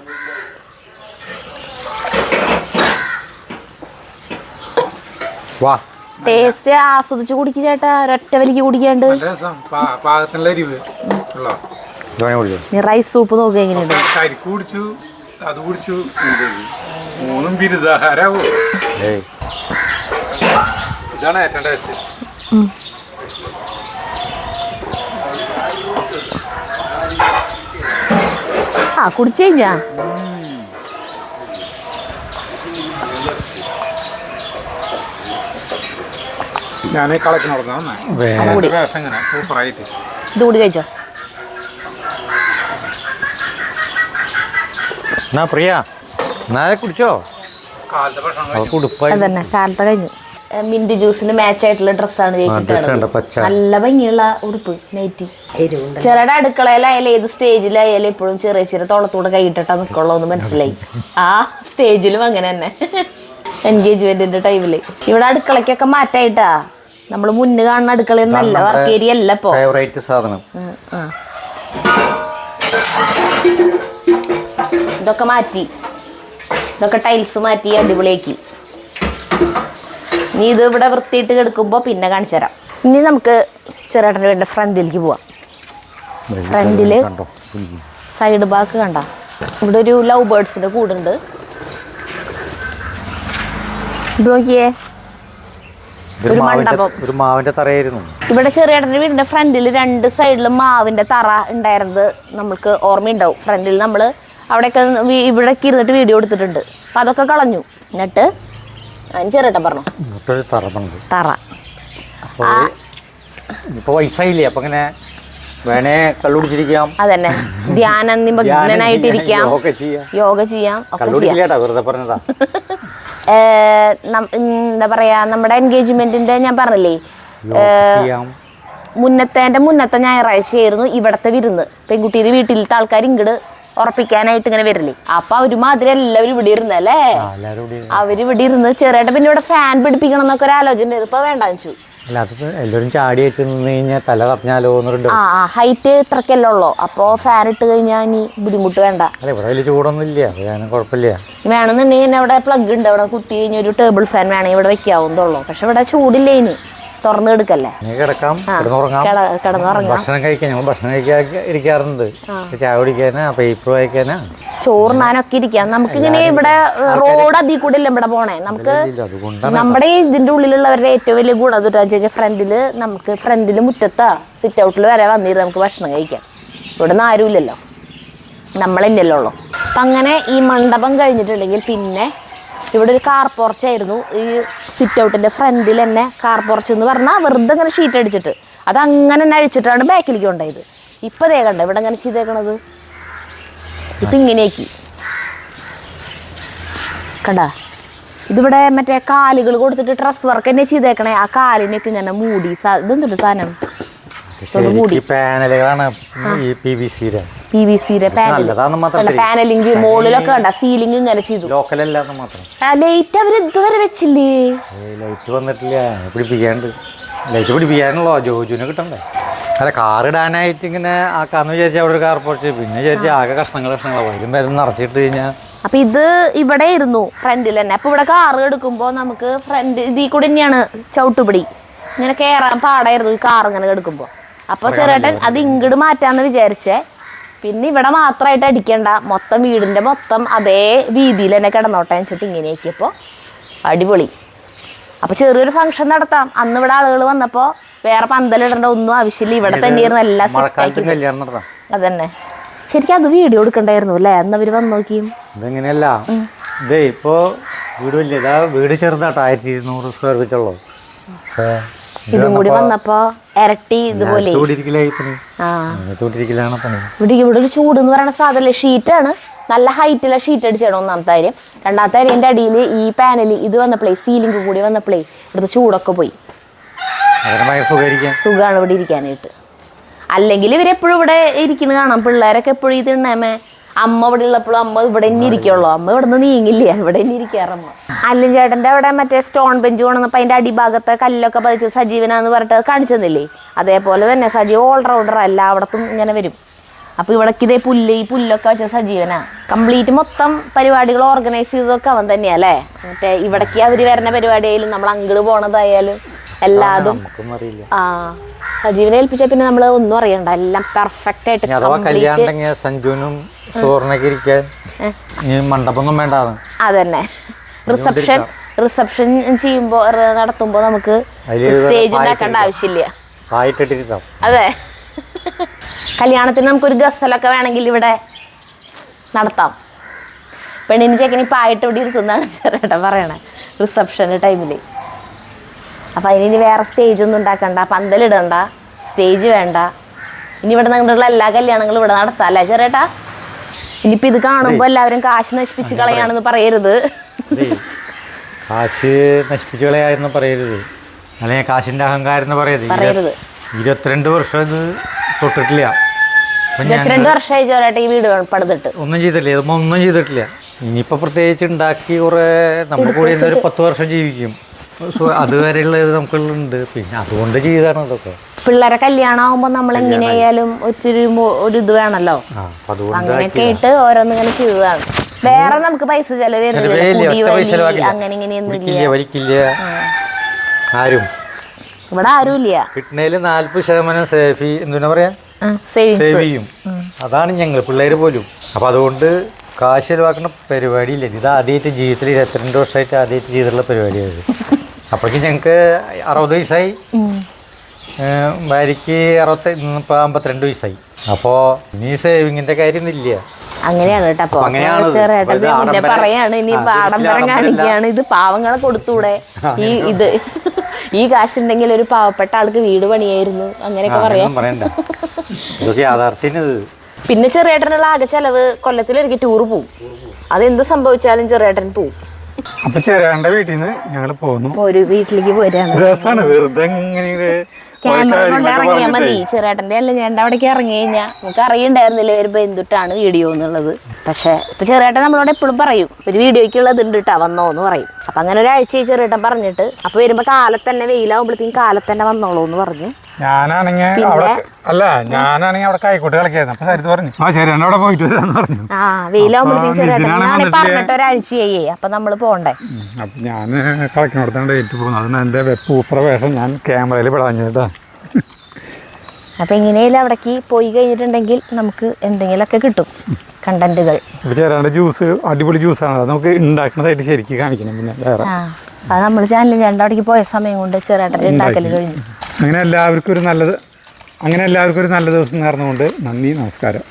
S4: വാ
S2: ടേസ്റ്റ് ആസ്വദിച്ച് കുടിക്കും ചേട്ടാ. ഒരൊറ്റ വലിക്ക് കുടിക്കാണ്ട്. റൈസ് സൂപ്പ് നോക്കുക എങ്ങനെയുണ്ട്.
S5: അത് കുടിച്ചു. 3 ബിരുദാഹാരാവോ. ഇതാണ് ഏറ്റവും ടേസ്റ്റ്.
S2: കുടിച്ചു കഴിഞ്ഞാ
S5: ഞാൻ കളക്ഷൻ നടന്ന സൂപ്പറായിട്ട്.
S2: ഇത് കൂടി കഴിച്ചോ.
S4: പ്രിയ നാളെ കുടിച്ചോ.
S5: കാലത്തെ ഭക്ഷണം
S2: അതന്നെ കാലത്തെ കഴിഞ്ഞു. മിന്റ് ജ്യൂസിന് മാച്ച് ആയിട്ടുള്ള ഡ്രസ്സാണ് ചേച്ചിട്ടാണ്. നല്ല ഭംഗിയുള്ള ഉടുപ്പ് നൈറ്റി. ചെറുടെ അടുക്കളയിലായാലും ഏത് സ്റ്റേജിലായാലും എപ്പോഴും ചെറിയ ചെറിയ തോളത്തൂടെ കൈയിട്ടിട്ടാ നിക്കുള്ളൂ എന്ന് മനസ്സിലായി. ആ സ്റ്റേജിലും അങ്ങനെ തന്നെ എൻഗേജ്മെന്റിന്റെ ടൈമില്. ഇവിടെ അടുക്കളക്കൊക്കെ മാറ്റായിട്ടാ. നമ്മള് മുന്നേ കാണുന്ന അടുക്കളയിൽ നല്ല വർക്ക് ഏരിയ അല്ല ഇപ്പൊ.
S4: സാധനം
S2: ഇതൊക്കെ മാറ്റി, ഇതൊക്കെ ടൈൽസ് മാറ്റി അടിപൊളിയാക്കി. ഇനി ഇത് ഇവിടെ വൃത്തിയിട്ട് കിടക്കുമ്പോൾ പിന്നെ കാണിച്ചു തരാം. ഇനി നമുക്ക് ചെറുട്ടൻ്റെ വീടിൻ്റെ ഫ്രണ്ടിലേക്ക് പോവാം. ഫ്രണ്ടിൽ സൈഡ് ഭാഗത്ത് കണ്ട ഇവിടെ ഒരു ലവ് ബേർഡ്സിൻ്റെ കൂടുണ്ട്. ഇത് നോക്കിയേ, ഒരു മണ്ഡപം,
S4: ഒരു മാവിന്റെ തറയായിരുന്നു.
S2: ഇവിടെ ചെറിയേട്ടൻ്റെ വീടിൻ്റെ ഫ്രണ്ടിൽ 2 സൈഡിലും മാവിൻ്റെ തറ ഉണ്ടായിരുന്നത് നമുക്ക് ഓർമ്മയുണ്ടാവും. ഫ്രണ്ടിൽ നമ്മൾ അവിടെയൊക്കെ ഇവിടേക്ക് ഇരുന്നിട്ട് വീഡിയോ എടുത്തിട്ടുണ്ട്. അപ്പം അതൊക്കെ കളഞ്ഞു. എന്നിട്ട് ചെറിയേട്ടൻ പറഞ്ഞു തറ.
S4: ഇപ്പൊ വയസ്സായില്ലേ, അപ്പൊ ഇങ്ങനെ വേണേ കള്ളുടിച്ചിരിക്കാം,
S2: അതന്നെ ധ്യാന നിമഗ്നനായിട്ടിരിക്കാം, യോഗ ചെയ്യാം,
S4: വെറുതെ പറഞ്ഞതാ.
S2: എന്താ പറയാ, നമ്മുടെ എൻഗേജ്മെന്റിന്റെ ഞാൻ പറഞ്ഞില്ലേ, മുന്നത്തെ ഞായറാഴ്ചയായിരുന്നു ഇവിടത്തെ വിരുന്ന്. പെൺകുട്ടിയുടെ വീട്ടിലത്തെ ആൾക്കാർ ഇങ്ങോട്ട് ഉറപ്പിക്കാനായിട്ട് ഇങ്ങനെ വരില്ലേ. അപ്പൊ ഒരുമാതിരി എല്ലാവരും ഇവിടെ ഇരുന്നല്ലേ, അവരിവിടെ ഇരുന്ന് ചെറിയേട്ടൻ പിന്നെ ഇവിടെ ഫാൻ പിടിപ്പിക്കണം എന്നൊക്കെ ഒരു ആലോചന. ഇപ്പൊ വേണ്ടാന്ന് വെച്ചു.
S4: എല്ലാവരും ചാടിയേറ്റ് നിന്ന് കഴിഞ്ഞാൽ തല കറഞ്ഞാലോ.
S2: ഹൈറ്റ് ഇത്രക്കല്ലേ ഉള്ളൂ. അപ്പൊ ഫാൻ ഇട്ട് കഴിഞ്ഞാൽ ഇനി ബുദ്ധിമുട്ട് വേണ്ട.
S4: ഇവിടെ വലിയ ചൂടൊന്നും ഇല്ല, കുഴപ്പമില്ല.
S2: വേണമെന്നുണ്ടെങ്കിൽ അവിടെ പ്ലഗ് ഉണ്ട്, അവിടെ കുത്തി കഴിഞ്ഞ ഒരു ടേബിൾ ഫാൻ വേണമെങ്കിൽ ഇവിടെ വെക്കാവുന്നതുള്ളൂ. പക്ഷെ ഇവിടെ ചൂടില്ലേ, ഇനി തുറന്നു കിടക്കല്ലേ, കിടന്നുറങ്ങാം.
S4: ഭക്ഷണം കഴിക്കാൻ ഞങ്ങൾ ഭക്ഷണം കഴിക്കാൻ ഇരിക്കാറുണ്ട്, ചായ കുടിക്കാനാ പേപ്പർ വായിക്കാനാ
S2: ചോറിനാനൊക്കെ ഇരിക്കാം. നമുക്കിങ്ങനെ ഇവിടെ റോഡ് അതിൽ കൂടെ ഇല്ല ഇവിടെ പോണേ. നമുക്ക് നമ്മുടെ ഇതിന്റെ ഉള്ളിലുള്ളവരുടെ ഏറ്റവും വലിയ ഗുണം എന്താ ഫ്രണ്ടില്, നമുക്ക് ഫ്രണ്ടില് മുറ്റത്താ സിറ്റ് ഔട്ടിൽ വരെ വന്നിരുന്ന് നമുക്ക് ഭക്ഷണം കഴിക്കാം. ഇവിടെ നിന്ന് ആരുമില്ലല്ലോ, നമ്മളെന്നല്ലോ ഉള്ളൂ. അപ്പം അങ്ങനെ ഈ മണ്ഡപം കഴിഞ്ഞിട്ടുണ്ടെങ്കിൽ പിന്നെ ഇവിടെ ഒരു കാർ പോർച്ചായിരുന്നു. ഈ സിറ്റ് ഔട്ടിൻ്റെ ഫ്രണ്ടിൽ തന്നെ കാർ പോർച്ച് എന്ന് പറഞ്ഞാൽ വെറുതെ ഇങ്ങനെ ഷീറ്റ് അടിച്ചിട്ട് അത് അങ്ങനെ തന്നെ അഴിച്ചിട്ടാണ് ബാക്കിലേക്ക് കൊണ്ടുപോയത്. ഇപ്പം ദേ കണ്ട ഇവിടെ അങ്ങനെ ചെയ്തേക്കണത്, ഇപ്പം ഇങ്ങനെയാക്കി കണ്ടാ. ഇതിവിടെ മറ്റേ കാലുകൾ കൊടുത്തിട്ട് ഡ്രസ് വർക്ക് തന്നെ ചെയ്തേക്കണേ. ആ കാലിനൊക്കെ ഇങ്ങനെ മൂടി ഇതെന്തൊരു സാധനം പാനലിങ് മോളിലൊക്കെ കണ്ട സീലിംഗ് ഇങ്ങനെ ചെയ്തു. ലൈറ്റ് അവര് ഇതുവരെ വെച്ചില്ലേ,
S4: ലൈറ്റ് വന്നിട്ടില്ല, ലൈറ്റ് പിടിപ്പിക്കാനുള്ളോ ജോജുവിനെ കിട്ടണ്ടേ. അല്ല കാറിടാനായിട്ട് ഇങ്ങനെ ആക്കാന്ന് വിചാരിച്ചാൽ അവിടെ ഒരു കാർ പോർച്ച്, പിന്നെ വിചാരിച്ചാൽ ആകെ കഷ്ണങ്ങളാണ് വരും വരും നിറച്ചിട്ട് കഴിഞ്ഞാൽ.
S2: അപ്പൊ ഇത് ഇവിടെ ഇരുന്നു ഫ്രണ്ടിൽ തന്നെ. അപ്പൊ ഇവിടെ കാറ് എടുക്കുമ്പോൾ നമുക്ക് ഫ്രണ്ട് ഇതിൽ കൂടെ തന്നെയാണ് ചവിട്ടുപിടി, ഇങ്ങനെ കയറാൻ പാടായിരുന്നു ഈ കാർ ഇങ്ങനെ എടുക്കുമ്പോൾ. അപ്പോൾ ചെറുട്ടൻ അത് ഇങ്ങോട്ട് മാറ്റാന്ന് വിചാരിച്ചേ. പിന്നെ ഇവിടെ മാത്രമായിട്ട് അടിക്കണ്ട, മൊത്തം വീടിൻ്റെ മൊത്തം അതേ വീതിയിൽ തന്നെ കിടന്നോട്ടെ വെച്ചിട്ട് ഇങ്ങനെയാക്കിയപ്പോൾ അടിപൊളി. അപ്പോൾ ചെറിയൊരു ഫംഗ്ഷൻ നടത്താം. അന്ന് ഇവിടെ ആളുകൾ വന്നപ്പോൾ വേറെ പന്തലിടേണ്ട ഒന്നും ആവശ്യമില്ല, ഇവിടെ തന്നെയായിരുന്നു എല്ലാം സെറ്റാക്കി. അതന്നെ ശരിക്കും അത് വീഡിയോ എടുക്കണ്ടായിരുന്നു അല്ലേ, അന്ന് അവർ വന്ന് നോക്കിയും.
S4: ഇതെങ്ങനെയല്ല, ഇതേ ഇപ്പോൾ വീട് വലിയ വീട് ചെറുതാട്ടോ, 1200 സ്ക്വയർ ഫീറ്റ് ഉള്ളൂ.
S2: ഇതും കൂടി വന്നപ്പോ ഇരട്ടി ഇതുപോലെ. ഇവിടെ ഒരു ചൂട് എന്ന് പറയുന്ന സാധനല്ലേ, ഷീറ്റാണ്, നല്ല ഹൈറ്റുള്ള ഷീറ്റ് അടിച്ചാണ് ഒന്നാമത്തെ കാര്യം. രണ്ടാമത്തെ കാര്യം എൻ്റെ അടിയിൽ ഈ പാനൽ ഇത് വന്നപ്പോഴേ, സീലിംഗ് കൂടി വന്നപ്പോഴേ ഇവിടുത്തെ ചൂടൊക്കെ പോയി. സുഖമാണ് ഇവിടെ ഇരിക്കാനായിട്ട്. അല്ലെങ്കിൽ ഇവരെപ്പോഴും ഇവിടെ ഇരിക്കുന്നത് കാണാം, പിള്ളേരൊക്കെ എപ്പോഴും ഇത് ഇണ്ണേമേ. അമ്മ ഇവിടെ ഉള്ളപ്പോഴും അമ്മ ഇവിടെ തന്നെ ഇരിക്കുള്ളൂ, അമ്മ ഇവിടെ നിന്ന് നീങ്ങില്ല, ഇവിടെ തന്നെ ഇരിക്കാറമ്മ. അല്ലും ചേട്ടൻ്റെ അവിടെ മറ്റേ സ്റ്റോൺ ബെഞ്ച് കൊണ്ടുവന്നപ്പോൾ അതിൻ്റെ അടിഭാഗത്തെ കല്ലൊക്കെ പതിച്ച് സജീവനാന്ന് പറഞ്ഞിട്ട് കാണിച്ചു തന്നില്ലേ, അതേപോലെ തന്നെ സജീവ് ഓൾറൗണ്ടർ എല്ലായിടത്തും ഇങ്ങനെ വരും. അപ്പോൾ ഇവിടേക്ക് ഇതേ ഈ പുല്ലൊക്കെ വെച്ച സജീവനാ. കംപ്ലീറ്റ് മൊത്തം പരിപാടികൾ ഓർഗനൈസ് ചെയ്തതൊക്കെ അവൻ തന്നെയല്ലേ. മറ്റേ ഇവിടേക്ക് അവർ വരുന്ന പരിപാടിയായാലും നമ്മൾ അങ്കിള് പോണതായാലും എല്ലാതും സജീവനെ ഏൽപ്പിച്ച പിന്നെ നമ്മൾ ഒന്നും അറിയണ്ട, എല്ലാം പെർഫെക്റ്റ് ആയിട്ട്.
S4: സഞ്ജുനും മണ്ഡപമൊന്നും വേണ്ട.
S2: അതന്നെ റിസപ്ഷൻ ചെയ്യുമ്പോ നടത്തുമ്പോ നമുക്ക് സ്റ്റേജ് ഉണ്ടാക്കേണ്ട ആവശ്യമില്ല. അതെ, കല്യാണത്തിന് നമുക്കൊരു ഗസലൊക്കെ വേണമെങ്കിൽ ഇവിടെ നടത്താം. പെണ്ണിന് ചെക്കനി പായിട്ട് ഇവിടെ ഇരിക്കുന്നതാണ് ചെറുട്ടൻ പറയണേ റിസപ്ഷൻ്റെ ടൈമിൽ. അപ്പം അതിന് വേറെ സ്റ്റേജ് ഒന്നും ഉണ്ടാക്കണ്ട, പന്തലിടണ്ട, സ്റ്റേജ് വേണ്ട. ഇനി ഇവിടെ നിന്നുള്ള എല്ലാ കല്യാണങ്ങളും ഇവിടെ നടത്താം അല്ലേ ചെറുട്ടാ. ഇനിയിപ്പോൾ ഇത് കാണുമ്പോൾ എല്ലാവരും കാശ് നശിപ്പിച്ച് കളയാണെന്ന് പറയരുത്.
S4: കാശ് നശിപ്പിച്ചു കളയായിരുന്നു പറയരുത്, അല്ലെങ്കിൽ കാശിൻ്റെ അഹങ്കാരം എന്ന്
S2: പറയരുത്.
S4: 22 വർഷം ഇത് തൊട്ടിട്ടില്ല.
S2: 22 വർഷമായി ചേട്ടാ ഈ വീട് പണിതിട്ട്.
S4: ഒന്നും ചെയ്തിട്ടില്ല, ഇതുമ്പോൾ ഒന്നും ചെയ്തിട്ടില്ല. ഇനിയിപ്പോൾ പ്രത്യേകിച്ച് ഉണ്ടാക്കി കുറേ നമ്മൾ കൂടി ഒരു 10 വർഷം ജീവിക്കും. അതുവരെയുള്ളത് നമുക്കുള്ളുണ്ട്. പിന്നെ അതുകൊണ്ട് ചെയ്താണ് അതൊക്കെ.
S2: പിള്ളേരെ കല്യാണം ആകുമ്പോൾ നമ്മൾ എങ്ങനെയായാലും ഒത്തിരി ഒരു ഇത് വേണമല്ലോ, അങ്ങനെയൊക്കെ ആയിട്ട് ഓരോന്നിങ്ങനെ ചെയ്തതാണ്. വേറെ നമുക്ക് പൈസ ചെലവ് അങ്ങനെ ഇങ്ങനെയൊന്നും
S4: വലിക്കില്ല ആരും.
S2: ഇവിടെ ആരും ഇല്ല.
S4: കിട്ടുന്നതിൽ 40% സേഫി എന്താ പറയാ സേവ് ചെയ്യും. അതാണ് ഞങ്ങൾ പിള്ളേർ പോലും. അപ്പം അതുകൊണ്ട് കാശ് ചെലവാക്കുന്ന പരിപാടിയില്ല. ഇത് ആദ്യമായിട്ട് ജീവിതത്തിൽ 22 വർഷമായിട്ട് ആദ്യമായിട്ട് ചെയ്തിട്ടുള്ള പരിപാടിയാണ്. അപ്പോഴേക്കും ഞങ്ങൾക്ക് 60 വയസ്സായി, ഭാര്യയ്ക്ക് 52 വയസ്സായി. അപ്പോൾ ഇനി സേവിങ്ങിൻ്റെ കാര്യമൊന്നും ഇല്ല.
S2: അങ്ങനെയാണ് കേട്ടോ. അപ്പൊ ചെറുതായിട്ട് പിന്നെ പറയാണ്, ഇനി ആഡംബരം കാണിക്കുകയാണ്. ഇത് പാവങ്ങളെ കൊടുത്തൂടെ, ഈ കാശുണ്ടെങ്കിൽ ഒരു പാവപ്പെട്ട ആൾക്ക് വീട് പണിയായിരുന്നു, അങ്ങനെയൊക്കെ പറയാം. പിന്നെ ചെറിയേട്ടനുള്ള ആകെ ചെലവ് കൊല്ലത്തിലൊരിക്കൽ ടൂർ പോവും. അതെന്ത് സംഭവിച്ചാലും ചെറിയേട്ടൻ പോവും.
S5: അപ്പൊ ചെറിയാന്റെ വീട്ടിൽ നിന്ന് ഞങ്ങള് പോന്നു,
S2: ഒരു വീട്ടിലേക്ക് പോരാണ്.
S5: രസമാണ് വെറുതെ
S2: ക്യാമറ കൊണ്ട് ഇറങ്ങിയാൽ മതി. ചെറിയേട്ടൻ്റെ അല്ല ഞാൻ അവിടേക്ക് ഇറങ്ങി കഴിഞ്ഞാൽ നമുക്ക് അറിയണ്ടായിരുന്നില്ല വരുമ്പോൾ എന്തിട്ടാണ് വീഡിയോ എന്നുള്ളത്. പക്ഷേ ഇപ്പം ചെറിയേട്ടൻ നമ്മളോട് എപ്പോഴും പറയും ഒരു വീഡിയോയ്ക്കുള്ളത് ഉണ്ട് കേട്ടോ വന്നോ എന്ന് പറയും. അപ്പം അങ്ങനെ ഒരാഴ്ച ചെറിയേട്ടൻ പറഞ്ഞിട്ട് അപ്പോൾ വരുമ്പോൾ കാലത്തന്നെ വെയിലാവുമ്പോഴത്തേക്കും കാലത്തന്നെ വന്നോളൂ എന്ന് പറഞ്ഞു.
S5: ഞാനാണെങ്കിൽ അവിടെ കൈക്കോട്ട് കളിക്കായിരുന്നു. അപ്പൊ സരിത്ത് പറഞ്ഞു ശരി അവിടെ പോയിട്ട് വരാന്ന് പറഞ്ഞു.
S2: വെയിലാവുമ്പോഴത്തേക്കും ചെറിയേട്ടൻ പറഞ്ഞിട്ട് ഒരാഴ്ചയായി. അപ്പൊ നമ്മള് പോണ്ടേ.
S5: അപ്പൊ ഞാൻ കളിക്കുന്നിടത്താണ് ഏറ്റു പോകുന്നത്. അതിന് എന്റെ പൂപ്രവേശം ഞാൻ ക്യാമറയിൽ പെടാഞ്ഞിട്ടാ.
S2: അപ്പൊ എങ്ങനെയാലും അവിടേക്ക് പോയി കഴിഞ്ഞിട്ടുണ്ടെങ്കിൽ നമുക്ക് എന്തെങ്കിലുമൊക്കെ കിട്ടും കണ്ടന്റുകൾ.
S5: ചേരാണ്ട് ജ്യൂസ് അടിപൊളി ജ്യൂസാണ്, അത് നമുക്ക് ഉണ്ടാക്കുന്നതായിട്ട് ശരിക്കും കാണിക്കണം. പിന്നെ വേറെ
S2: അത് നമ്മൾ ചാനലിൽ അവിടേക്ക് പോയ സമയം കൊണ്ട് ചെറുതായിട്ട് ഉണ്ടാക്കല് കഴിഞ്ഞു.
S5: അങ്ങനെ എല്ലാവർക്കും ഒരു നല്ല ദിവസം നേർന്നുകൊണ്ട് നന്ദി, നമസ്കാരം.